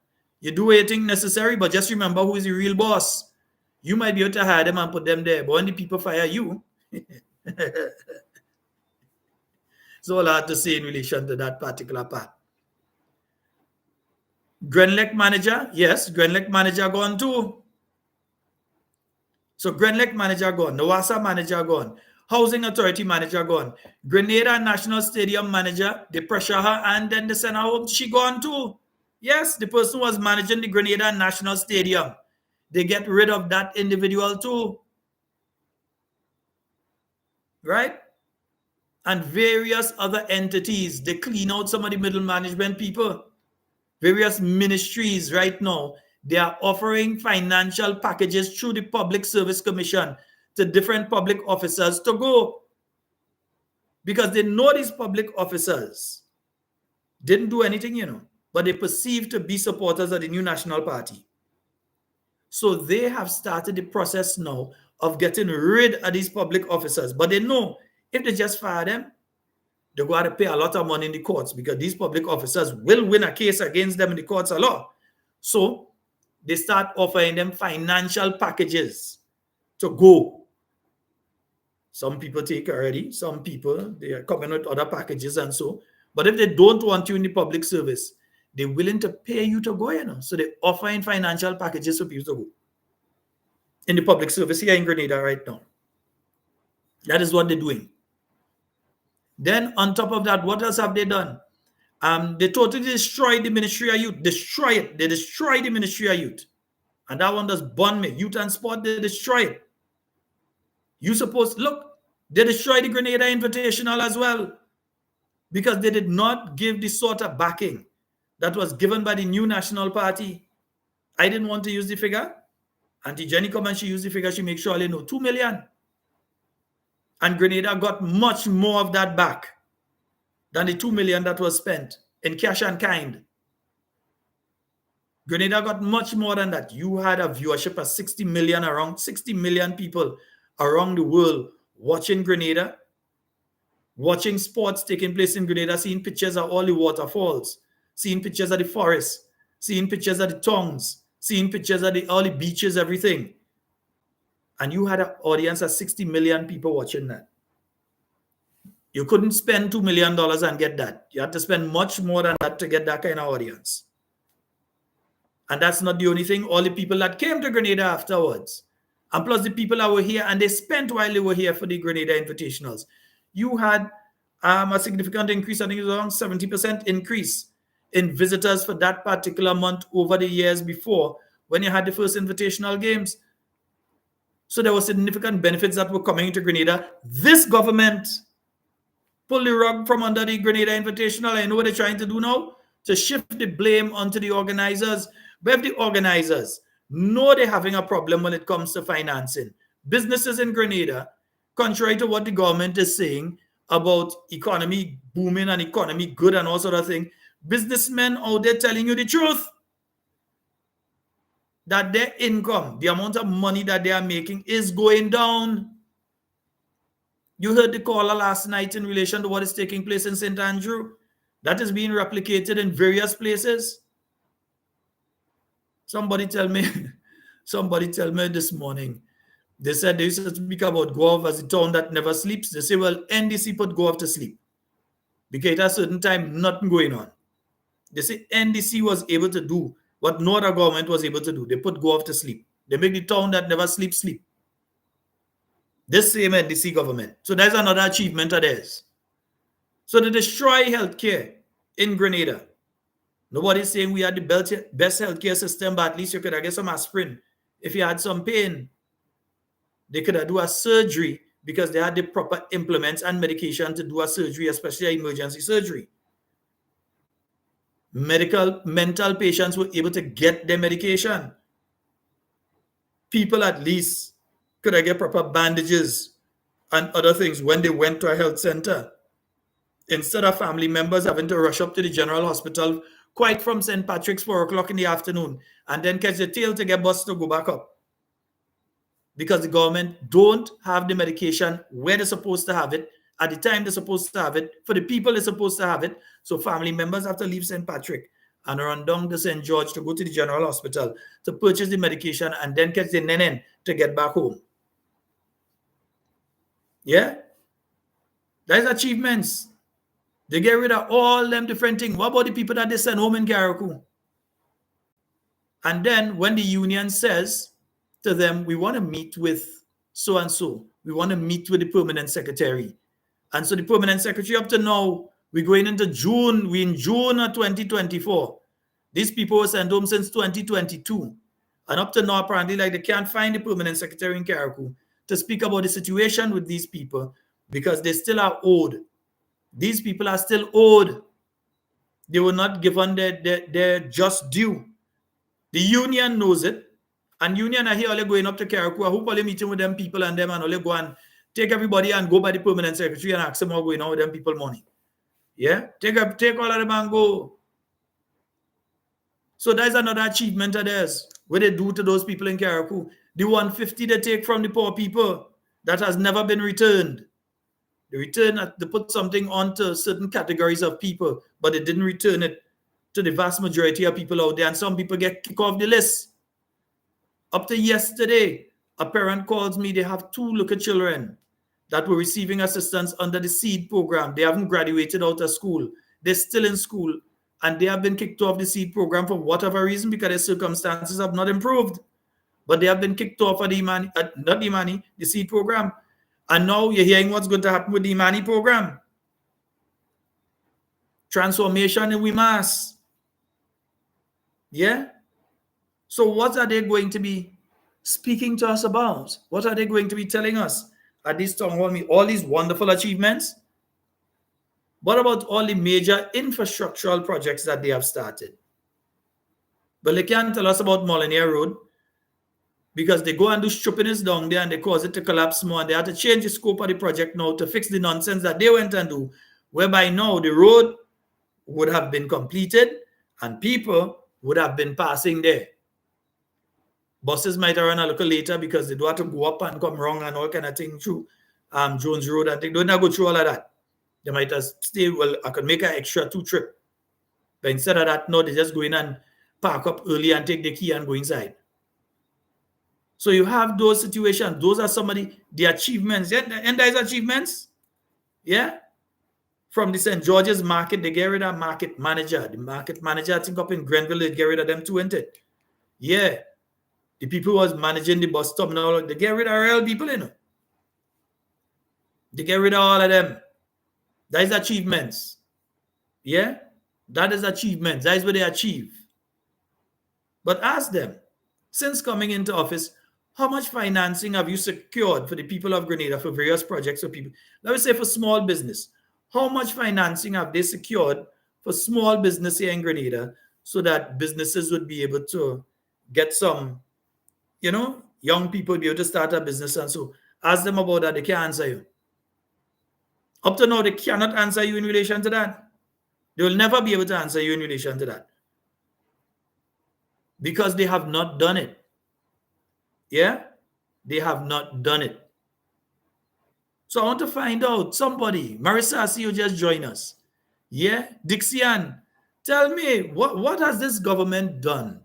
you do anything necessary, but just remember who is the real boss. You might be able to hire them and put them there, but when the people fire you, so all I have to say in relation to that particular part. Grenlec manager, yes, Grenlec manager gone too. So Grenlec manager gone, Nawasa manager gone, Housing Authority manager gone, Grenada National Stadium manager, they pressure her and then they send her home, she gone too. Yes, the person who was managing the Grenada National Stadium, they get rid of that individual too. Right? And various other entities, they clean out some of the middle management people. Various ministries right now, they are offering financial packages through the Public Service Commission to different public officers to go. Because they know these public officers didn't do anything, but they perceive to be supporters of the new National Party. So they have started the process now of getting rid of these public officers. But they know if they just fire them, they're going to pay a lot of money in the courts because these public officers will win a case against them in the courts of law. So they start offering them financial packages to go. Some people take already. Some people, they are coming with other packages and so. But if they don't want you in the public service, they're willing to pay you to go. So they offer in financial packages for people to go in the public service here in Grenada right now. That is what they're doing. Then on top of that, what else have they done? They totally destroyed the Ministry of Youth. Destroy it. They destroyed the Ministry of Youth. And that one does burn me. Youth and Sport, they destroy it. You suppose, look, they destroyed the Grenada Invitational as well, because they did not give the sort of backing that was given by the new National Party. I didn't want to use the figure. Auntie Jenny come and she used the figure. She makes sure I know 2 million. And Grenada got much more of that back than the 2 million that was spent in cash and kind. Grenada got much more than that. You had a viewership of 60 million, around 60 million people around the world watching Grenada, watching sports taking place in Grenada, seeing pictures of all the waterfalls, seeing pictures of the forest, seeing pictures of the towns, seeing pictures of all the beaches, everything. And you had an audience of 60 million people watching that. You couldn't spend $2 million and get that. You had to spend much more than that to get that kind of audience. And that's not the only thing. All the people that came to Grenada afterwards, and plus the people that were here and they spent while they were here for the Grenada Invitationals. You had a significant increase. I think it was around 70% increase in visitors for that particular month over the years before when you had the first Invitational Games. So there were significant benefits that were coming into Grenada. This government pulled the rug from under the Grenada Invitational. I know what they're trying to do now, to shift the blame onto the organizers. But if the organizers know they're having a problem when it comes to financing businesses in Grenada, contrary to what the government is saying about economy booming and economy good and all sort of thing, businessmen out there telling you the truth, that their income, the amount of money that they are making, is going down. You heard the caller last night in relation to what is taking place in St. Andrew. That is being replicated in various places. Somebody tell me this morning, they said they used to speak about Gov as a town that never sleeps. They say, well, NDC put Gov to sleep because at a certain time, nothing going on. They say NDC was able to do what no other government was able to do. They put Gov to sleep. They make the town that never sleeps sleep. This same NDC government. So there's another achievement of theirs. So they destroy healthcare in Grenada. Nobody's saying we had the best healthcare system, but at least you could have get some aspirin. If you had some pain, they could have do a surgery because they had the proper implements and medication to do a surgery, especially emergency surgery. Mental patients were able to get their medication. People at least could have get proper bandages and other things when they went to a health center, instead of family members having to rush up to the general hospital quite from St. Patrick's 4 o'clock in the afternoon and then catch the tail to get bus to go back up. Because the government don't have the medication where they're supposed to have it, at the time they're supposed to have it, for the people they're supposed to have it. So family members have to leave St. Patrick and run down to St. George to go to the general hospital to purchase the medication and then catch the nenen to get back home. Yeah? That's achievements. They get rid of all them different things. What about the people that they send home in Garaku? And then when the union says to them, we want to meet with so-and-so, we want to meet with the permanent secretary. And so the permanent secretary, up to now, we're going into June, we're in June of 2024. These people were sent home since 2022. And up to now, apparently, like they can't find the permanent secretary in Garaku to speak about the situation with these people because they still are owed. These people are still owed. They were not given their just due. The union knows it. And union are here only going up to Karaku. I hope only meeting with them people and them and only go and take everybody and go by the permanent secretary and ask them how going on with them people money. Yeah? Take all of them and go. So that's another achievement of theirs. What they do to those people in Karaku. The 150 they take from the poor people that has never been returned. They put something onto certain categories of people, but they didn't return it to the vast majority of people out there. And some people get kicked off the list. Up to yesterday, a parent calls me, they have 2 little children that were receiving assistance under the SEED program. They haven't graduated out of school. They're still in school, and they have been kicked off the SEED program for whatever reason because their circumstances have not improved. But they have been kicked off of the Immani, not the Immani, the SEED program. And now you're hearing what's going to happen with the Immani program. Transformation in WIMAS. Yeah? So what are they going to be speaking to us about? What are they going to be telling us at this town hall meeting? All these wonderful achievements? What about all the major infrastructural projects that they have started? But they can't tell us about Molyneux Road because they go and do stupidness down there and they cause it to collapse more, and they have to change the scope of the project now to fix the nonsense that they went and do, whereby now the road would have been completed and people would have been passing there. Buses might have run a little later because they do have to go up and come wrong and all kind of thing through Jones Road, and they don't have to go through all of that. They might have stay, well, I could make an extra 2 trip. But instead of that, no, they just go in and park up early and take the key and go inside. So you have those situations. Those are some of the achievements. Yeah, and there's achievements. Yeah. From the St. George's Market, they get rid of market manager. The market manager, I think up in Grenville, they get rid of them too, isn't it? Yeah. The people who was managing the bus stop now, they get rid of real people, you know. They get rid of all of them. That is achievements. Yeah? That is achievements. That is what they achieve. But ask them, since coming into office, how much financing have you secured for the people of Grenada for various projects or people? Let me say for small business. How much financing have they secured for small business here in Grenada so that businesses would be able to get some, young people be able to start a business? And so ask them about that. They can't answer you. Up to now, they cannot answer you in relation to that. They will never be able to answer you in relation to that because they have not done it. Yeah? They have not done it. So I want to find out, somebody, Marissa, I see you just join us. Yeah? Dixian, tell me, what has this government done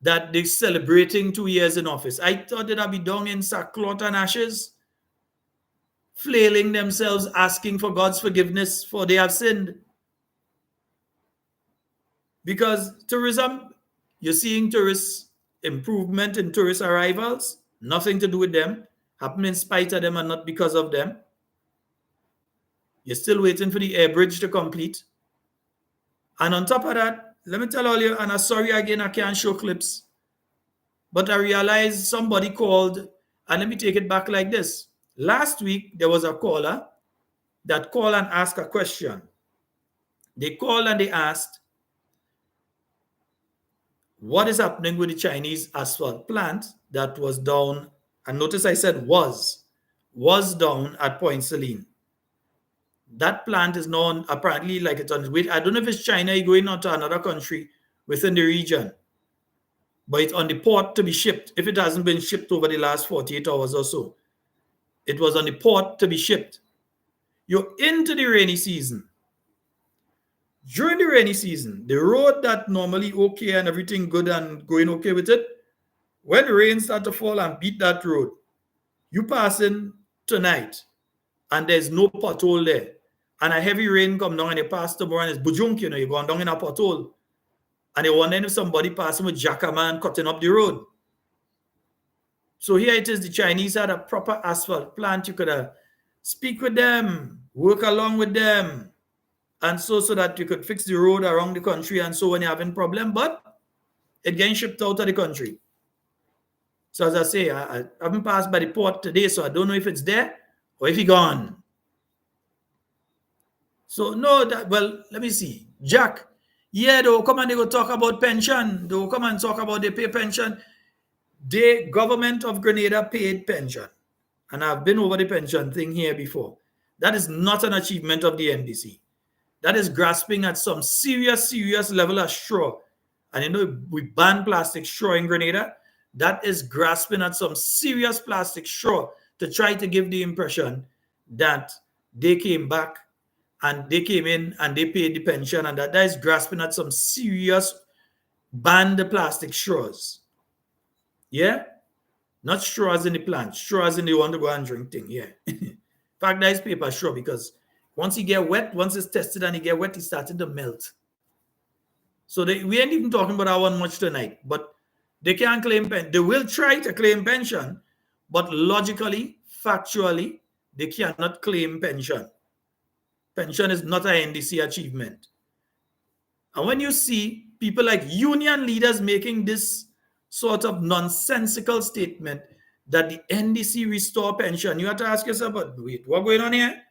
that they're celebrating 2 years in office? I thought they'd be down in sackcloth and ashes, flailing themselves, asking for God's forgiveness for they have sinned. Because tourism, you're seeing improvement in tourist arrivals, nothing to do with them, happen in spite of them and not because of them. You're still waiting for the air bridge to complete. And on top of that, let me tell all you, and I'm sorry again, I can't show clips, but I realized somebody called, and let me take it back like this. Last week, there was a caller that called and asked a question. They called and they asked, what is happening with the Chinese asphalt plant that was down, and notice I said was down at Point Celine. That plant is now apparently like it's on its way. I don't know if it's China going on to another country within the region, but it's on the port to be shipped. If it hasn't been shipped over the last 48 hours or so, it was on the port to be shipped. You're into the rainy season. During the rainy season, the road that normally okay and everything good and going okay with it, when rain start to fall and beat that road, you pass in tonight and there's no pothole there, and a heavy rain come down and you pass tomorrow and it's bujunk, you're going down in a pothole, and you're wondering if somebody passing with jackhammer and cutting up the road. So here it is, the Chinese had a proper asphalt plant. You could speak with them, work along with them, and so that you could fix the road around the country and so when you're having problem, but it getting shipped out of the country. So as I say, I haven't passed by the port today, so I don't know if it's there or if it's gone. So no, let me see. Jack, yeah, they will come and they will talk about pension. They will come and talk about they pay pension. The government of Grenada paid pension. And I've been over the pension thing here before. That is not an achievement of the NDC. That is grasping at some serious level of straw. And we ban plastic straw in Grenada. That is grasping at some serious plastic straw to try to give the impression that they came back and they came in and they paid the pension, and that is grasping at some serious ban the plastic straws. Yeah? Not straws in the plant, straws in the want to go and drink thing. Yeah. In fact, that is paper straw because once it get wet, once it's tested and it get wet, it's starting to melt. So we ain't even talking about that one much tonight. But they can't claim pension. They will try to claim pension, but logically, factually, they cannot claim pension. Pension is not an NDC achievement. And when you see people like union leaders making this sort of nonsensical statement that the NDC restore pension, you have to ask yourself, but wait, what's going on here?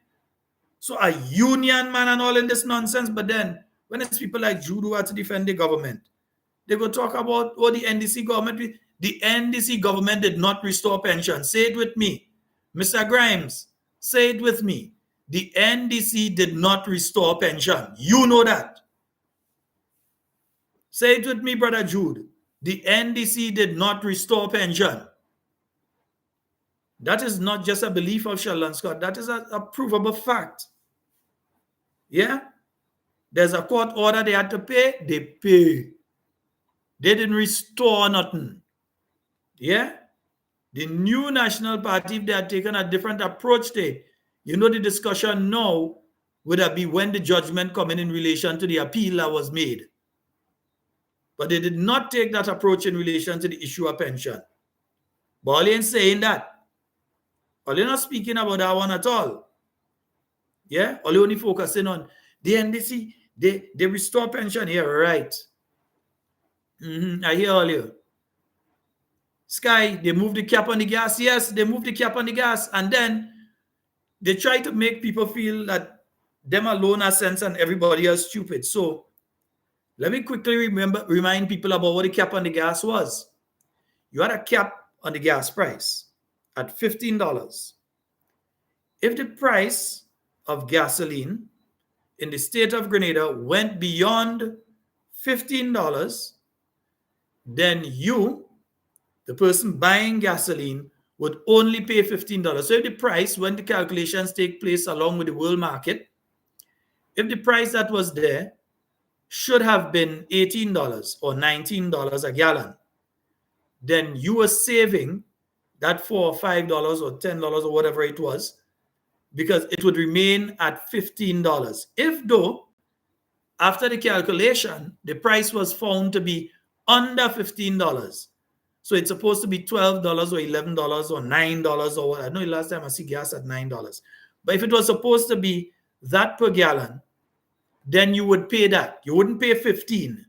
So a union man and all in this nonsense, but then when it's people like Jude who are to defend the government, they go talk about, oh, the NDC government. The NDC government did not restore pension. Say it with me. Mr. Grimes, say it with me. The NDC did not restore pension. You know that. Say it with me, Brother Jude. The NDC did not restore pension. That is not just a belief of Sheldon Scott. That is a provable fact. Yeah? There's a court order they had to pay. They pay. They didn't restore nothing. Yeah? The new National Party, if they had taken a different approach to it, you know the discussion now would have been when the judgment coming in relation to the appeal that was made. But they did not take that approach in relation to the issue of pension. But all ain't saying that. All you're not speaking about that one at all. Yeah? All you only focusing on the NDC, they restore pension here, right? I hear all you. Sky, they moved the cap on the gas. Yes, they moved the cap on the gas. And then they try to make people feel that them alone are sense and everybody else stupid. So let me quickly remind people about what the cap on the gas was. You had a cap on the gas price at $15. If the price of gasoline in the state of Grenada went beyond $15, then you, the person buying gasoline, would only pay $15. So if the price, when the calculations take place along with the world market, if the price that was there should have been $18 or $19 a gallon, then you were saving that $4 or $5 or $10 or whatever it was, because it would remain at $15. If though, after the calculation, the price was found to be under $15, so it's supposed to be $12 or $11 or $9 or what. I know last time I see gas at $9. But if it was supposed to be that per gallon, then you would pay that. You wouldn't pay 15.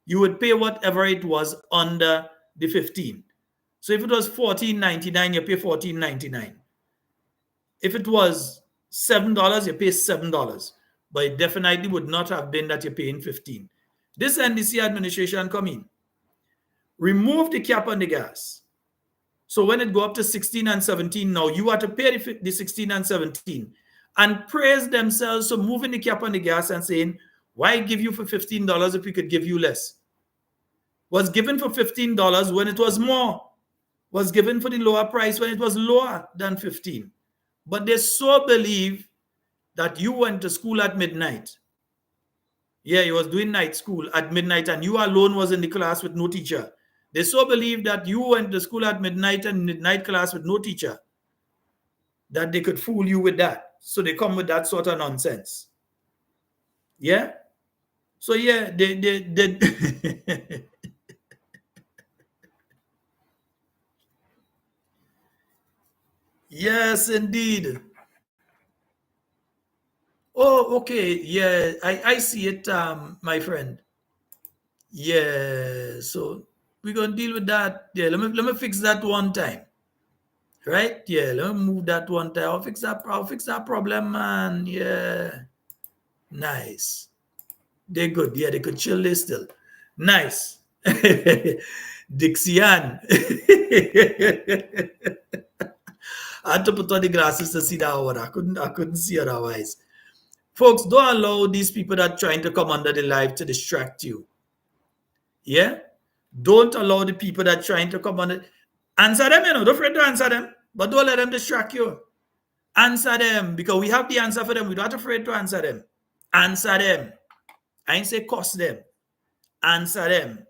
You would pay whatever it was under the 15. So if it was $14.99, you pay $14.99. If it was $7, you pay $7. But it definitely would not have been that you're paying 15. This NDC administration come in, remove the cap on the gas. So when it go up to 16 and 17 now, you have to pay the 16 and 17 and praise themselves for moving the cap on the gas and saying, why give you for $15 if we could give you less? Was given for $15 when it was more. Was given for the lower price when it was lower than 15. But they so believe that you went to school at midnight. Yeah, you was doing night school at midnight and you alone was in the class with no teacher. They so believe that you went to school at midnight and midnight class with no teacher that they could fool you with that. So they come with that sort of nonsense. Yeah? So yeah, they Yes, indeed. Oh, okay. Yeah, I see it, my friend. Yeah, so we're gonna deal with that. Yeah, let me fix that one time. Right? Yeah, let me move that one time. I'll fix that problem, man. Yeah. Nice. They're good. Yeah, they could chill there still. Nice. Dixian. I had to put on the glasses to see that one. I couldn't see otherwise. Folks, don't allow these people that are trying to come under the live to distract you. Yeah? Don't allow the people that are trying to come under. Answer them, don't afraid to answer them, but don't let them distract you. Answer them, because we have the answer for them. We're not afraid to answer them. Answer them. I ain't say cost them. Answer them.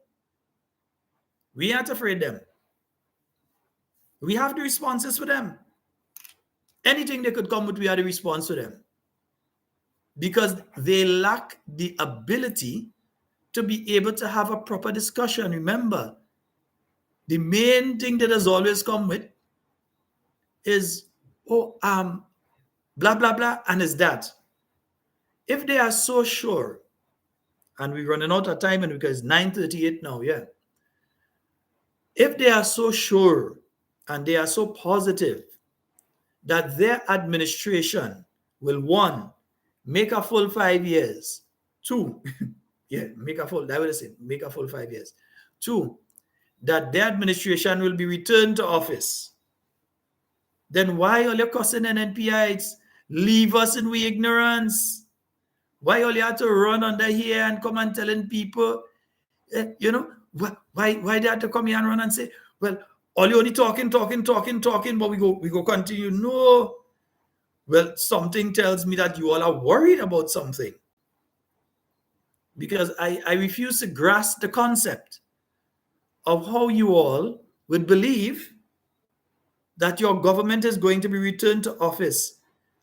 We aren't afraid of them. We have the responses for them. Anything they could come with, we have the response for them. Because they lack the ability to be able to have a proper discussion. Remember, the main thing that has always come with is, blah, blah, blah, and is that. If they are so sure, and we're running out of time and because it's 9:38 now, yeah. If they are so sure and they are so positive that their administration will, one, make a full 5 years, two, make a full 5 years, two, that their administration will be returned to office, then why all you cussing NNPites? Leave us in we ignorance. Why all you have to run under here and come and telling people, why they have to come here and run and say, well, all you only talking, but we go continue. No. Well, something tells me that you all are worried about something. Because I refuse to grasp the concept of how you all would believe that your government is going to be returned to office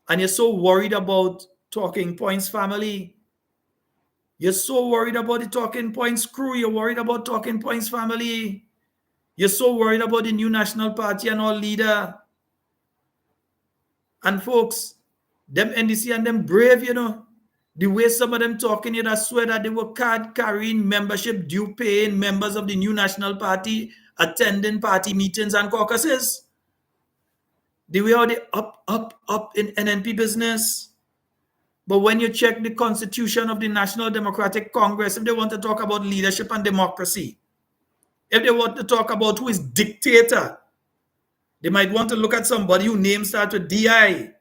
and you're so worried about talking points family. You're so worried about the talking points crew. You're worried about talking points family. You're so worried about the new National Party and all leader. And folks, them NDC and them brave, the way some of them talking, I swear that they were card carrying, membership due paying members of the new National Party, attending party meetings and caucuses. The way how they up in NNP business. But when you check the constitution of the National Democratic Congress, if they want to talk about leadership and democracy, if they want to talk about who is dictator, they might want to look at somebody whose name starts with DI.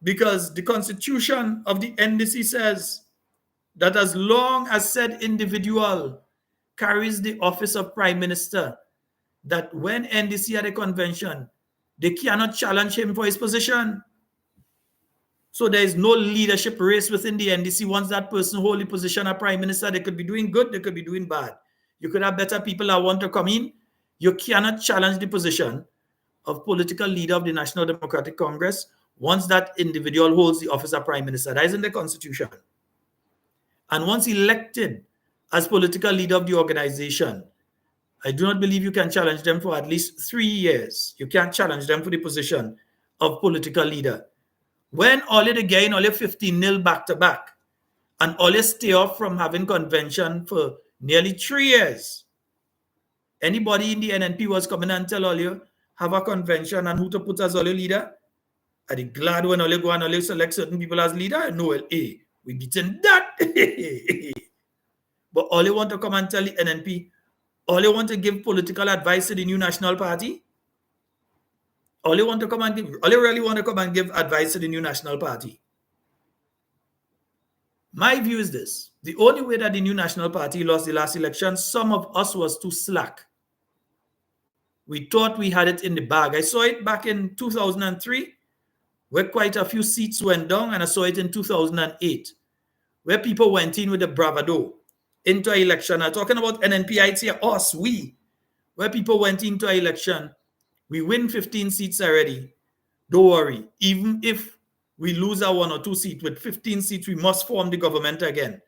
Because the constitution of the NDC says that as long as said individual carries the office of prime minister, that when NDC at a convention, they cannot challenge him for his position. So there is no leadership race within the NDC. Once that person hold the position of prime minister, they could be doing good, they could be doing bad. You could have better people that want to come in. You cannot challenge the position of political leader of the National Democratic Congress once that individual holds the office of prime minister. That is in the constitution. And once elected as political leader of the organization, I do not believe you can challenge them for at least 3 years. You can't challenge them for the position of political leader. When all you gain, all you 15-0 back-to-back, and all you stay off from having convention for nearly 3 years, anybody in the NNP was coming and tell all you, have a convention and who to put as all your leader? Are you glad when all you go and all you select certain people as leader? No, well, we beaten that. But all you want to come and tell the NNP, all you want to give political advice to the new National Party? All you really want to come and give advice to the new National Party? My view is this. The only way that the new National Party lost the last election, some of us was too slack. We thought we had it in the bag. I saw it back in 2003, where quite a few seats went down, and I saw it in 2008, where people went in with a bravado into an election. I'm talking about NNPites here, us, where people went into an election. We win 15 seats already. Don't worry. Even if we lose our 1 or 2 seats, with 15 seats, we must form the government again.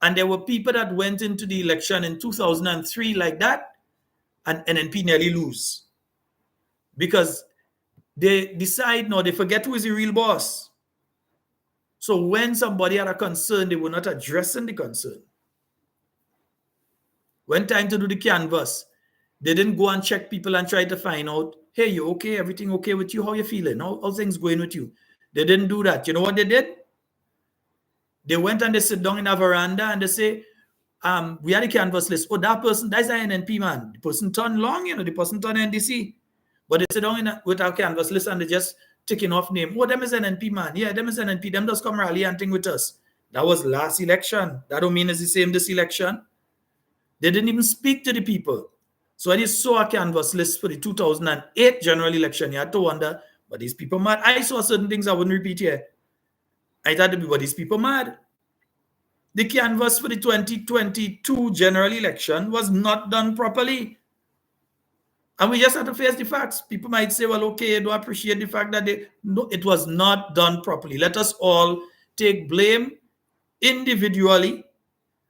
And there were people that went into the election in 2003 like that, and NNP nearly lose. Because they decide, they forget who is the real boss. So when somebody had a concern, they were not addressing the concern. When time to do the canvas, they didn't go and check people and try to find out, hey, you okay? Everything okay with you? How you feeling? How things going with you? They didn't do that. You know what they did? They went and they sit down in a veranda and they say, we had a canvas list. Oh, that person, that's an NNP man. The person turned long, the person turned NDC. But they sit down with our canvas list and they just ticking off name. Oh, them is NNP man. Yeah, them is NNP. Them does come rally and thing with us. That was last election. That don't mean it's the same this election. They didn't even speak to the people. So when you saw a canvas list for the 2008 general election, you had to wonder, but these people mad? I saw certain things I wouldn't repeat here. I thought, but these people mad? The canvas for the 2022 general election was not done properly. And we just have to face the facts. People might say, well, okay, I don't appreciate the fact that no, it was not done properly. Let us all take blame individually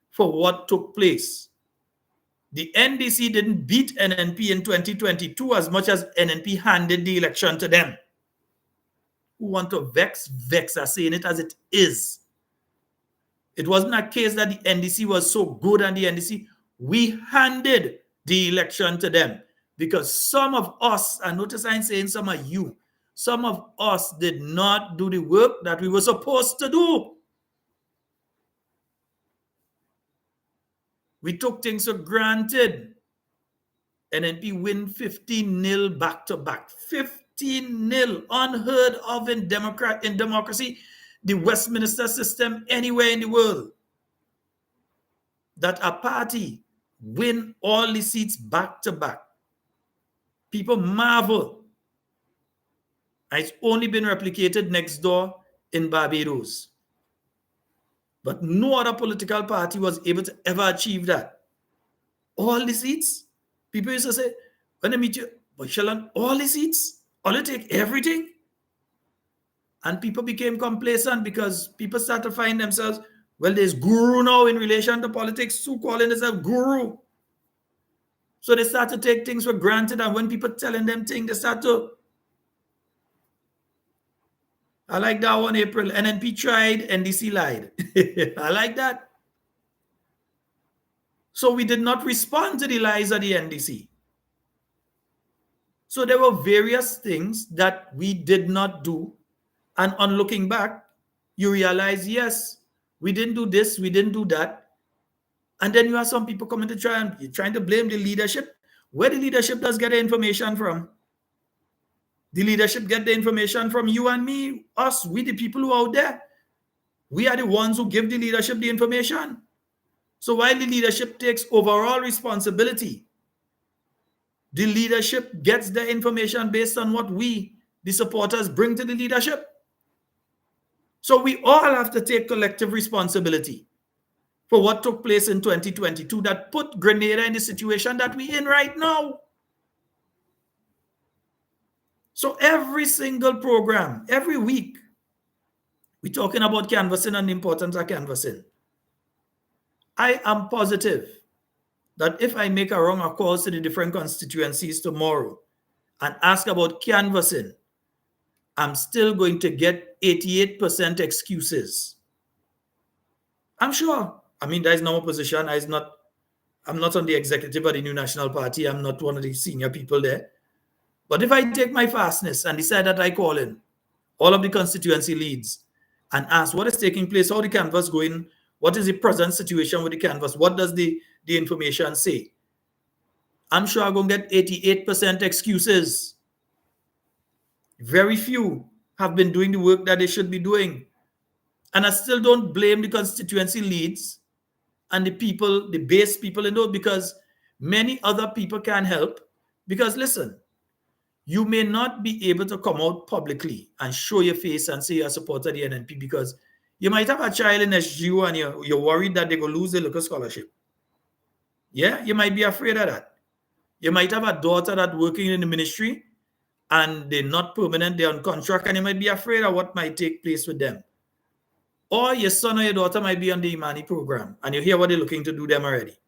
for what took place. The NDC didn't beat NNP in 2022 as much as NNP handed the election to them. Who want to vex are saying it as it is. It wasn't a case that the NDC was so good and the NDC, we handed the election to them because some of us, and notice I'm saying some of you, some of us did not do the work that we were supposed to do. We took things for granted. NNP win 15-0 back to back. 15-0, unheard of in democracy, the Westminster system, anywhere in the world. That a party win all the seats back to back. People marvel. It's only been replicated next door in Barbados. But no other political party was able to ever achieve that. All the seats. People used to say, when they meet you, but Sheldon, all the seats? All you take everything? And people became complacent because people started to find themselves, well, there's guru now in relation to politics, who calling themselves guru. So they start to take things for granted, and when people telling them things, they start to. I like that one, April. NNP tried, NDC lied. I like that. So we did not respond to the lies of the NDC. So there were various things that we did not do. And on looking back, you realize, yes, we didn't do this, we didn't do that. And then you have some people coming to trying to blame the leadership. Where the leadership does get the information from? The leadership get the information from you and me, us, we the people who are out there. We are the ones who give the leadership the information. So while the leadership takes overall responsibility, the leadership gets the information based on what we, the supporters, bring to the leadership. So we all have to take collective responsibility for what took place in 2022 that put Grenada in the situation that we're in right now. So every single program, every week, we're talking about canvassing and the importance of canvassing. I am positive that if I make a round of calls to the different constituencies tomorrow and ask about canvassing, I'm still going to get 88% excuses. I'm sure. I mean, that is not my position. I'm not on the executive of the New National Party. I'm not one of the senior people there. But if I take my fastness and decide that I call in all of the constituency leads and ask what is taking place, how the canvass going, what is the present situation with the canvass, what does the information say, I'm sure I'm going to get 88% excuses. Very few have been doing the work that they should be doing. And I still don't blame the constituency leads and the people, the base people in those, because many other people can help. Because listen, you may not be able to come out publicly and show your face and say you're a supporter of the NNP because you might have a child in SGU and you're worried that they're going to lose their local scholarship. Yeah, you might be afraid of that. You might have a daughter that's working in the ministry and they're not permanent, they're on contract, and you might be afraid of what might take place with them. Or your son or your daughter might be on the Immani program and you hear what they're looking to do them already.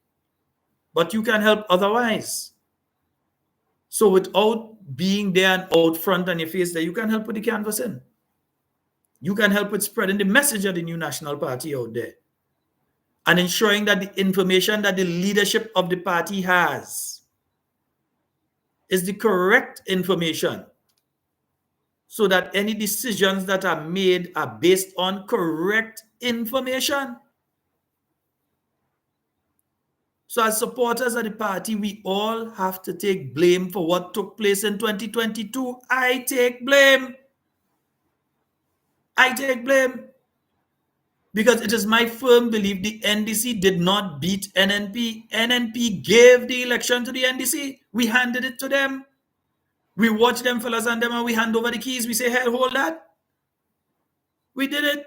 But you can help otherwise. So without being there and out front on your face there, you can help with the canvassing. You can help with spreading the message of the New National Party out there and ensuring that the information that the leadership of the party has is the correct information so that any decisions that are made are based on correct information. So as supporters of the party, we all have to take blame for what took place in 2022. I take blame. I take blame. Because it is my firm belief the NDC did not beat NNP. NNP gave the election to the NDC. We handed it to them. We watch them fellas and them and we hand over the keys. We say, hey, hold that. We did it.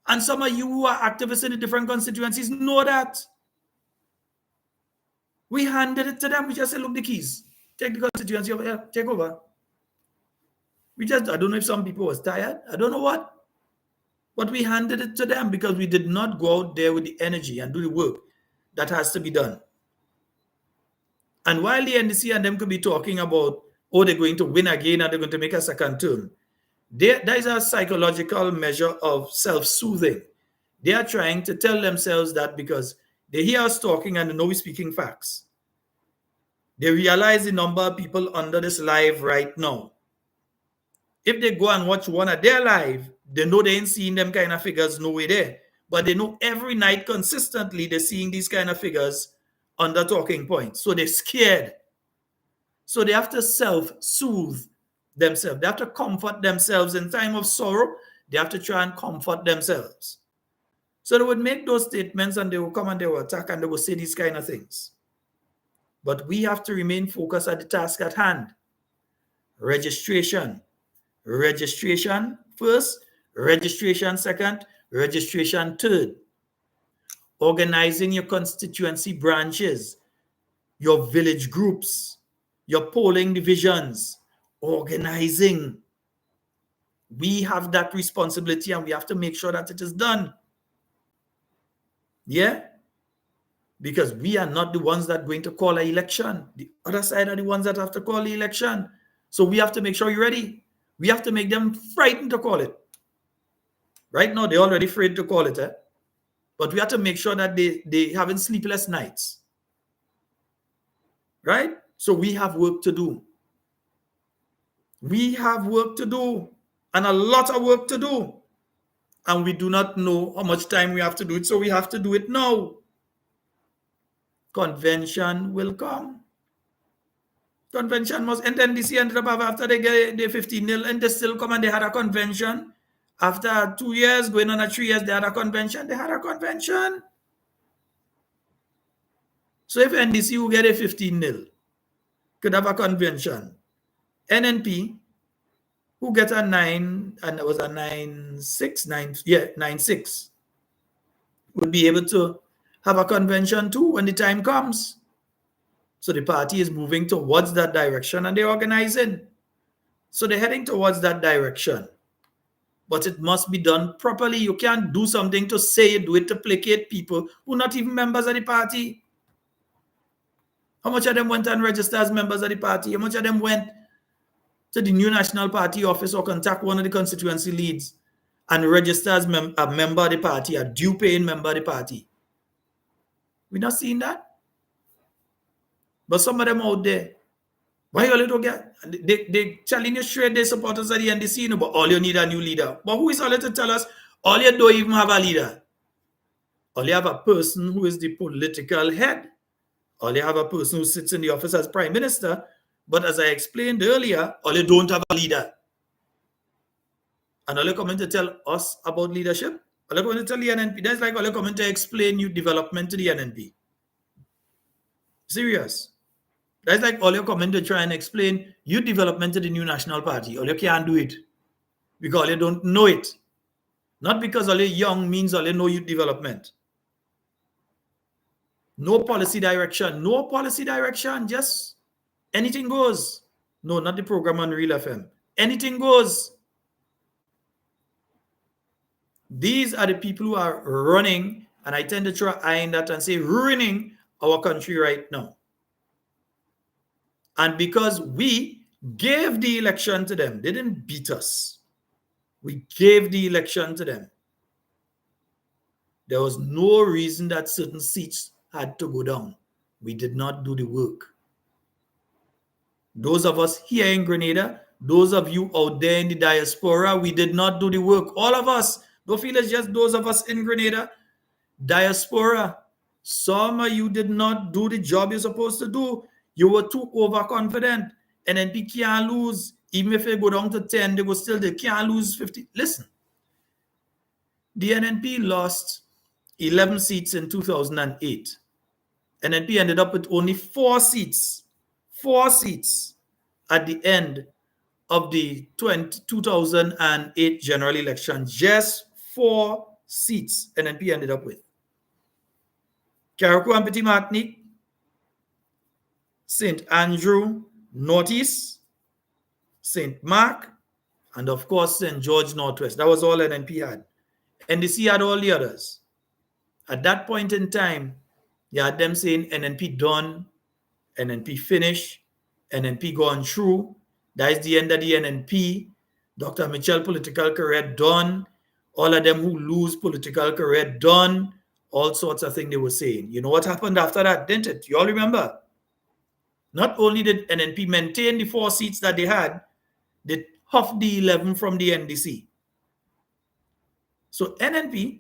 And some of you who are activists in the different constituencies know that. We handed it to them. We just said, look, the keys. Take the constituency over here. Take over. I don't know if some people was tired. I don't know what. But we handed it to them because we did not go out there with the energy and do the work that has to be done. And while the NDC and them could be talking about, oh, they're going to win again and they're going to make a second term, there is a psychological measure of self-soothing. They are trying to tell themselves that because they hear us talking and they know we're speaking facts. They realize the number of people under this live right now. If they go and watch one of their live, they know they ain't seeing them kind of figures no way there. But they know every night consistently they're seeing these kind of figures under talking points. So they're scared. So they have to self-soothe themselves. They have to comfort themselves in time of sorrow. They have to try and comfort themselves. So they would make those statements and they will come and they will attack and they will say these kind of things. But we have to remain focused at the task at hand. Registration. Registration first, registration second, registration third. Organizing your constituency branches, your village groups, your polling divisions, organizing. We have that responsibility and we have to make sure that it is done. Yeah? Because we are not the ones that are going to call an election. The other side are the ones that have to call the election. So we have to make sure you're ready. We have to make them frightened to call it. Right now, they're already afraid to call it. But we have to make sure that they having sleepless nights. Right? So we have work to do. We have work to do. And a lot of work to do. And we do not know how much time we have to do it. So we have to do it now. Convention will come. Convention must, and then DC ended up after they get the 15-0 and they still come and they had a convention. After 2 years, going on 3 years, they had a convention. They had a convention. So if NDC will get a 15-0, could have a convention. NNP, who get a 9, and it was a 9-6, would be able to have a convention too when the time comes. So the party is moving towards that direction and they're organizing. So they're heading towards that direction. But it must be done properly. You can't do something to say you do it to placate people who are not even members of the party. How much of them went and registered as members of the party? How much of them went to the new National Party office or contact one of the constituency leads and register as a member of the party, a due paying member of the party? We're not seeing that. But some of them out there, why you don't get? They telling you straight they supporters of the NDC, but all you need a new leader. But who is all to tell us all you don't even have a leader? All you have a person who is the political head. All you have a person who sits in the office as prime minister. But as I explained earlier, all you don't have a leader. And all you coming to tell us about leadership? All you coming to tell the NNP? That's like all you coming to explain new development to the NNP. Serious. That's like all you're coming to try and explain youth development to the new national party. All you can't do it because all you don't know it. Not because all you're young means all you know youth development. No policy direction. No policy direction. Just anything goes. No, not the program on Real FM. Anything goes. These are the people who are running, and I tend to try eyeing that and say ruining our country right now. And because we gave the election to them, they didn't beat us. We gave the election to them. There was no reason that certain seats had to go down. We did not do the work. Those of us here in Grenada, those of you out there in the diaspora, we did not do the work. All of us. Don't feel it's just those of us in Grenada. Diaspora. Some of you did not do the job you're supposed to do. You were too overconfident. NNP can't lose. Even if they go down to 10, they can't lose 50. Listen, the NNP lost 11 seats in 2008. NNP ended up with only 4 seats. 4 seats at the end of the 2008 general election. Just 4 seats NNP ended up with. Carriacou and Petit Martinique, St. Andrew, Northeast, St. Mark, and of course St. George Northwest. That was all NNP had. NDC had all the others. At that point in time, you had them saying NNP done, NNP finish, NNP gone through. That is the end of the NNP. Dr. Mitchell political career done. All of them who lose political career done. All sorts of things they were saying. You know what happened after that, didn't it? You all remember? Not only did NNP maintain the 4 seats that they had, they huffed the 11 from the NDC. So NNP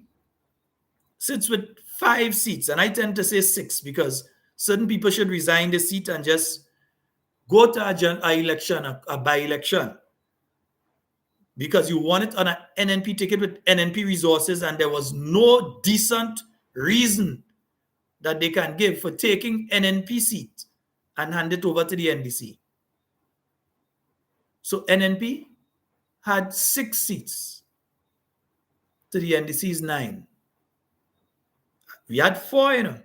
sits with 5 seats, and I tend to say 6 because certain people should resign the seat and just go to a election, a by-election, because you want it on an NNP ticket with NNP resources, and there was no decent reason that they can give for taking NNP seat and hand it over to the NDC. So NNP had 6 seats to the NDC's 9. We had 4,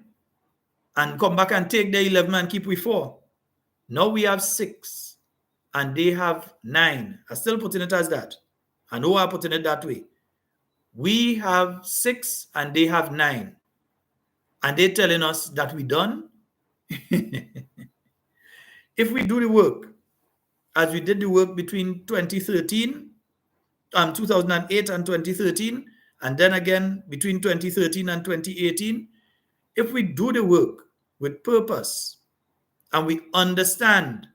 and come back and take the 11 and keep with 4. Now we have 6 and they have 9. I'm still putting it as that. I know I'm putting it that way. We have 6 and they have 9. And they're telling us that we done. If we do the work as we did the work between 2008 and 2013, and then again between 2013 and 2018, if we do the work with purpose and we understand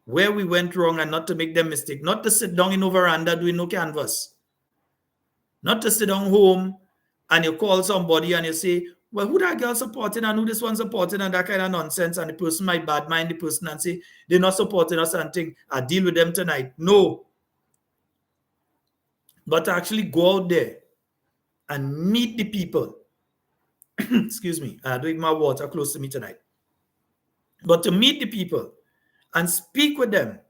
where we went wrong and not to make them mistake, not to sit down in a veranda doing no canvas, not to sit down home and you call somebody and you say, well, who that girl supporting and who this one supporting and that kind of nonsense, and the person might bad mind the person and say they're not supporting us and think I deal with them tonight. No. But actually go out there and meet the people. Excuse me, I drink my water close to me tonight. But to meet the people and speak with them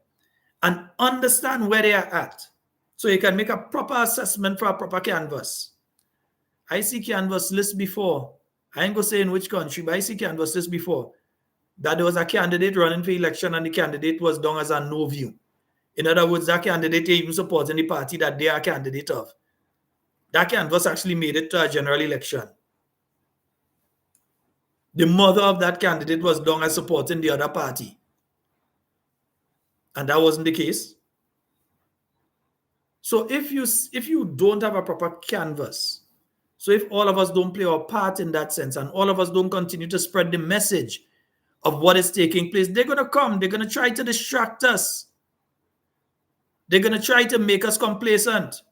and understand where they are at, so you can make a proper assessment for a proper canvas. I see canvas list before. I ain't going to say in which country, but I see canvas list before that there was a candidate running for election and the candidate was down as a no view. In other words, that candidate even supporting the party that they are a candidate of. That canvas actually made it to a general election. The mother of that candidate was down as supporting the other party. And that wasn't the case. So if you don't have a proper canvas, so if all of us don't play our part in that sense and all of us don't continue to spread the message of what is taking place, they're going to come. They're going to try to distract us. They're going to try to make us complacent.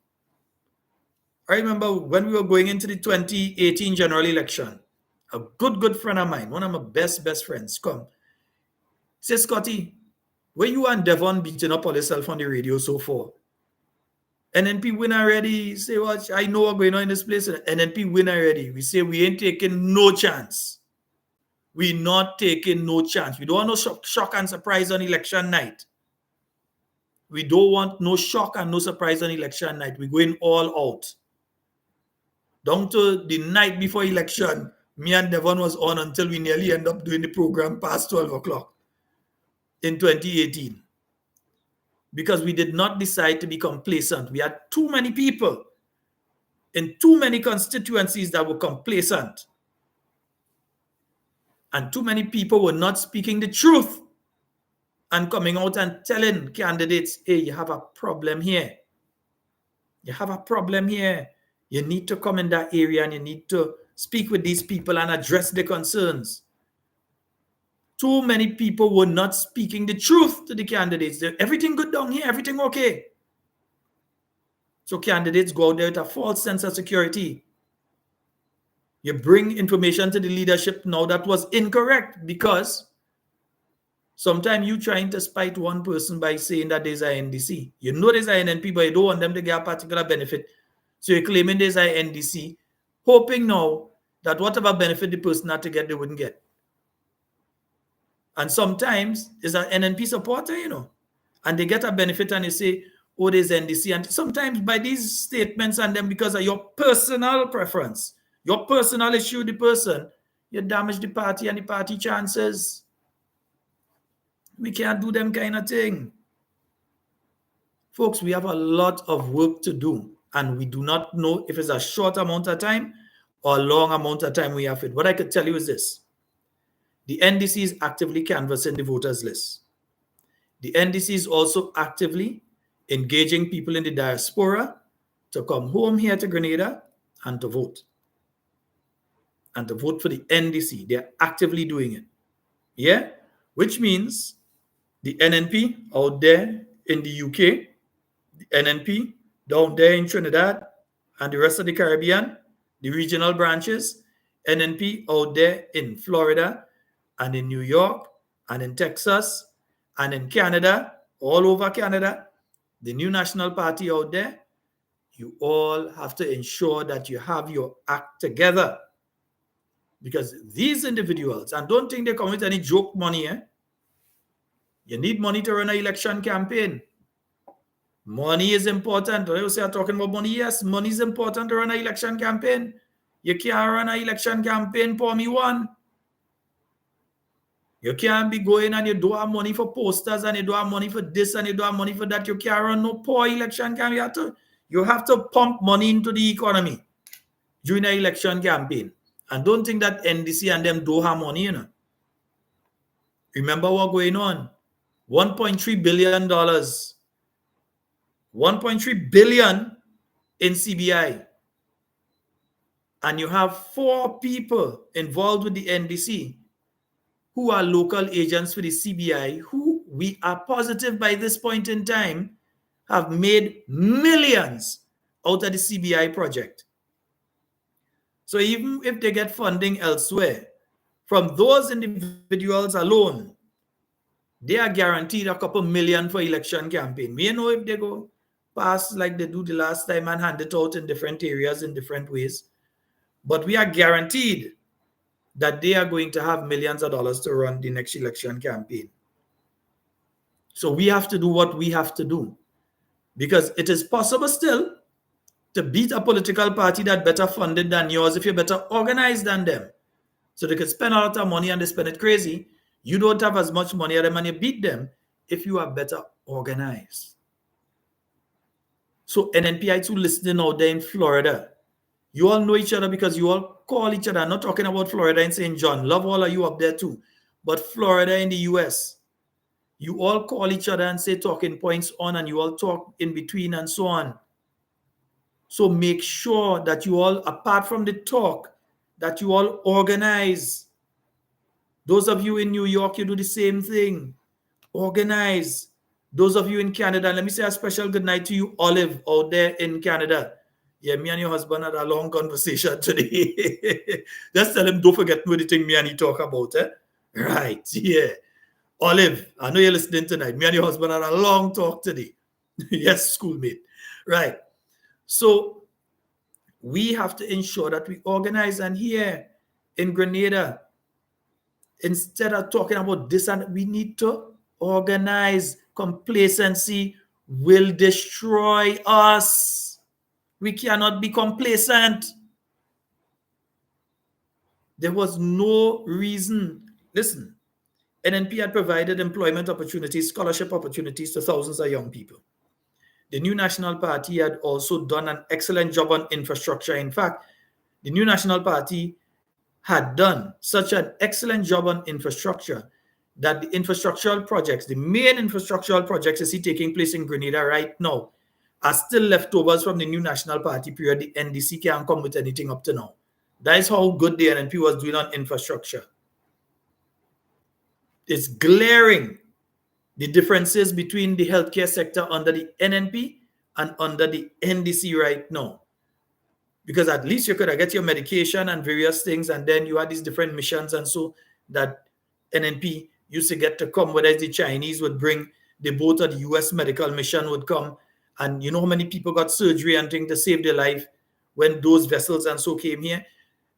I remember when we were going into the 2018 general election, a good friend of mine, one of my best friends, come. Say, Scotty, where you and Devon beating up on yourself on the radio so far? NNP win already. Say, what? I know what's going on in this place. NNP win already. We say we ain't taking no chance. We not taking no chance. We don't want no shock and surprise on election night. We don't want no shock and no surprise on election night. We're going all out. Down to the night before election, me and Devon was on until we nearly end up doing the program past 12 o'clock in 2018. Because we did not decide to be complacent. We had too many people in too many constituencies that were complacent. And too many people were not speaking the truth and coming out and telling candidates, hey, you have a problem here. You have a problem here. You need to come in that area and you need to speak with these people and address the concerns. Too many people were not speaking the truth to the candidates. Everything good down here, everything okay. So candidates go out there with a false sense of security. You bring information to the leadership now that was incorrect because sometimes you trying to spite one person by saying that there's an NDC. You know there's an NNP, but you don't want them to get a particular benefit. So you're claiming there's an NDC, hoping now that whatever benefit the person had to get, they wouldn't get. And sometimes there's an NNP supporter, and they get a benefit and you say, oh, there's NDC. And sometimes by these statements and then because of your personal preference, your personal issue with the person, you damage the party and the party chances. We can't do them kind of thing. Folks, we have a lot of work to do, and we do not know if it's a short amount of time or a long amount of time we have it. What I could tell you is this. The NDC is actively canvassing the voters list. The NDC is also actively engaging people in the diaspora to come home here to Grenada and to vote. And to vote for the NDC. They're actively doing it. Yeah? Which means the NNP out there in the UK, the NNP down there in Trinidad and the rest of the Caribbean, the regional branches, NNP out there in Florida and in New York and in Texas and in Canada, all over Canada, the new national party out there, you all have to ensure that you have your act together. Because these individuals, and don't think they come with any joke money, you need money to run an election campaign. Money is important. You say I'm talking about money. Yes, money is important to run an election campaign. You can't run an election campaign for me one. You can't be going and you don't have money for posters and you don't have money for this and you don't have money for that. You can't run no poor election campaign. You have to pump money into the economy during an election campaign. And don't think that NDC and them don't have money, Remember what's going on? $1.3 billion. 1.3 billion in CBI. And you have 4 people involved with the NDC who are local agents for the CBI, who we are positive by this point in time have made millions out of the CBI project. So even if they get funding elsewhere, from those individuals alone, they are guaranteed a couple million for election campaign. We know if they go past like they do the last time and hand it out in different areas in different ways. But we are guaranteed that they are going to have millions of dollars to run the next election campaign. So we have to do what we have to do. Because it is possible still to beat a political party that's better funded than yours if you're better organized than them. So they can spend a lot of money and they spend it crazy. You don't have as much money as them and you beat them if you are better organized. So NNPI2 listening out there in Florida, you all know each other because you all call each other. I'm not talking about Florida in St. John. Love all of you up there too. But Florida in the US, you all call each other and say talking points on and you all talk in between and so on. So make sure that you all, apart from the talk, that you all organize. Those of you in New York, you do the same thing. Organize. Those of you in Canada, let me say a special good night to you, Olive, out there in Canada. Yeah, me and your husband had a long conversation today. Just tell him, don't forget anything me and he talk about, Right, yeah. Olive, I know you're listening tonight. Me and your husband had a long talk today. Yes, schoolmate. Right. So we have to ensure that we organize, and here in Grenada, instead of talking about this, and we need to organize. Complacency will destroy us. We cannot be complacent. There was no reason. Listen, NNP had provided employment opportunities, scholarship opportunities to thousands of young people. The New National Party had also done an excellent job on infrastructure. In fact, the New National Party had done such an excellent job on infrastructure that the infrastructural projects, the main infrastructural projects you see taking place in Grenada right now, are still leftovers from the New National Party period. The NDC can't come with anything up to now. That is how good the NNP was doing on infrastructure. It's glaring, the differences between the healthcare sector under the NNP and under the NDC right now. Because at least you could get your medication and various things, and then you had these different missions and so that NNP used to get to come, whether the Chinese would bring the boat or the US medical mission would come. And you know how many people got surgery and things to save their life when those vessels and so came here?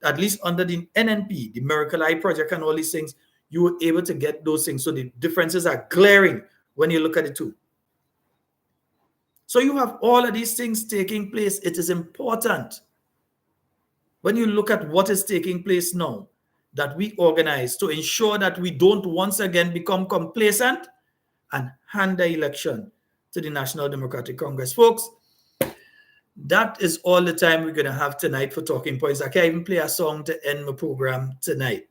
At least under the NNP, the Miracle Eye Project and all these things, you were able to get those things. So the differences are glaring when you look at it too. So you have all of these things taking place. It is important when you look at what is taking place now that we organize to ensure that we don't once again become complacent and hand the election to the National Democratic Congress. Folks, that is all the time we're going to have tonight for Talking Points. I can't even play a song to end my program tonight.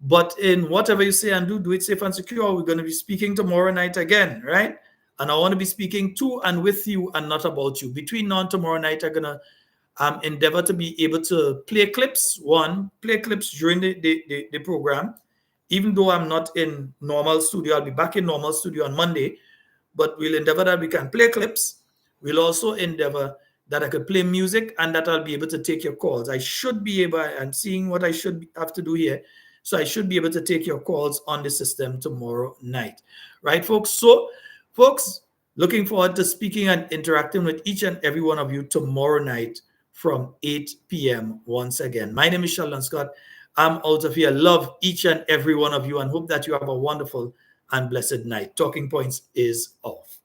But in whatever you say and do, do it safe and secure. We're going to be speaking tomorrow night again, right? And I want to be speaking to and with you and not about you. Between now and tomorrow night, I'm going to endeavor to be able to play clips. Play clips during the program. Even though I'm not in normal studio, I'll be back in normal studio on Monday. But we'll endeavor that we can play clips. We'll also endeavor that I could play music and that I'll be able to take your calls. I should be able, and seeing what I should have to do here, so I should be able to take your calls on the system tomorrow night. Right, folks? So, folks, looking forward to speaking and interacting with each and every one of you tomorrow night from 8 p.m. once again. My name is Sheldon Scott. I'm out of here. Love each and every one of you and hope that you have a wonderful and blessed night. Talking Points is off.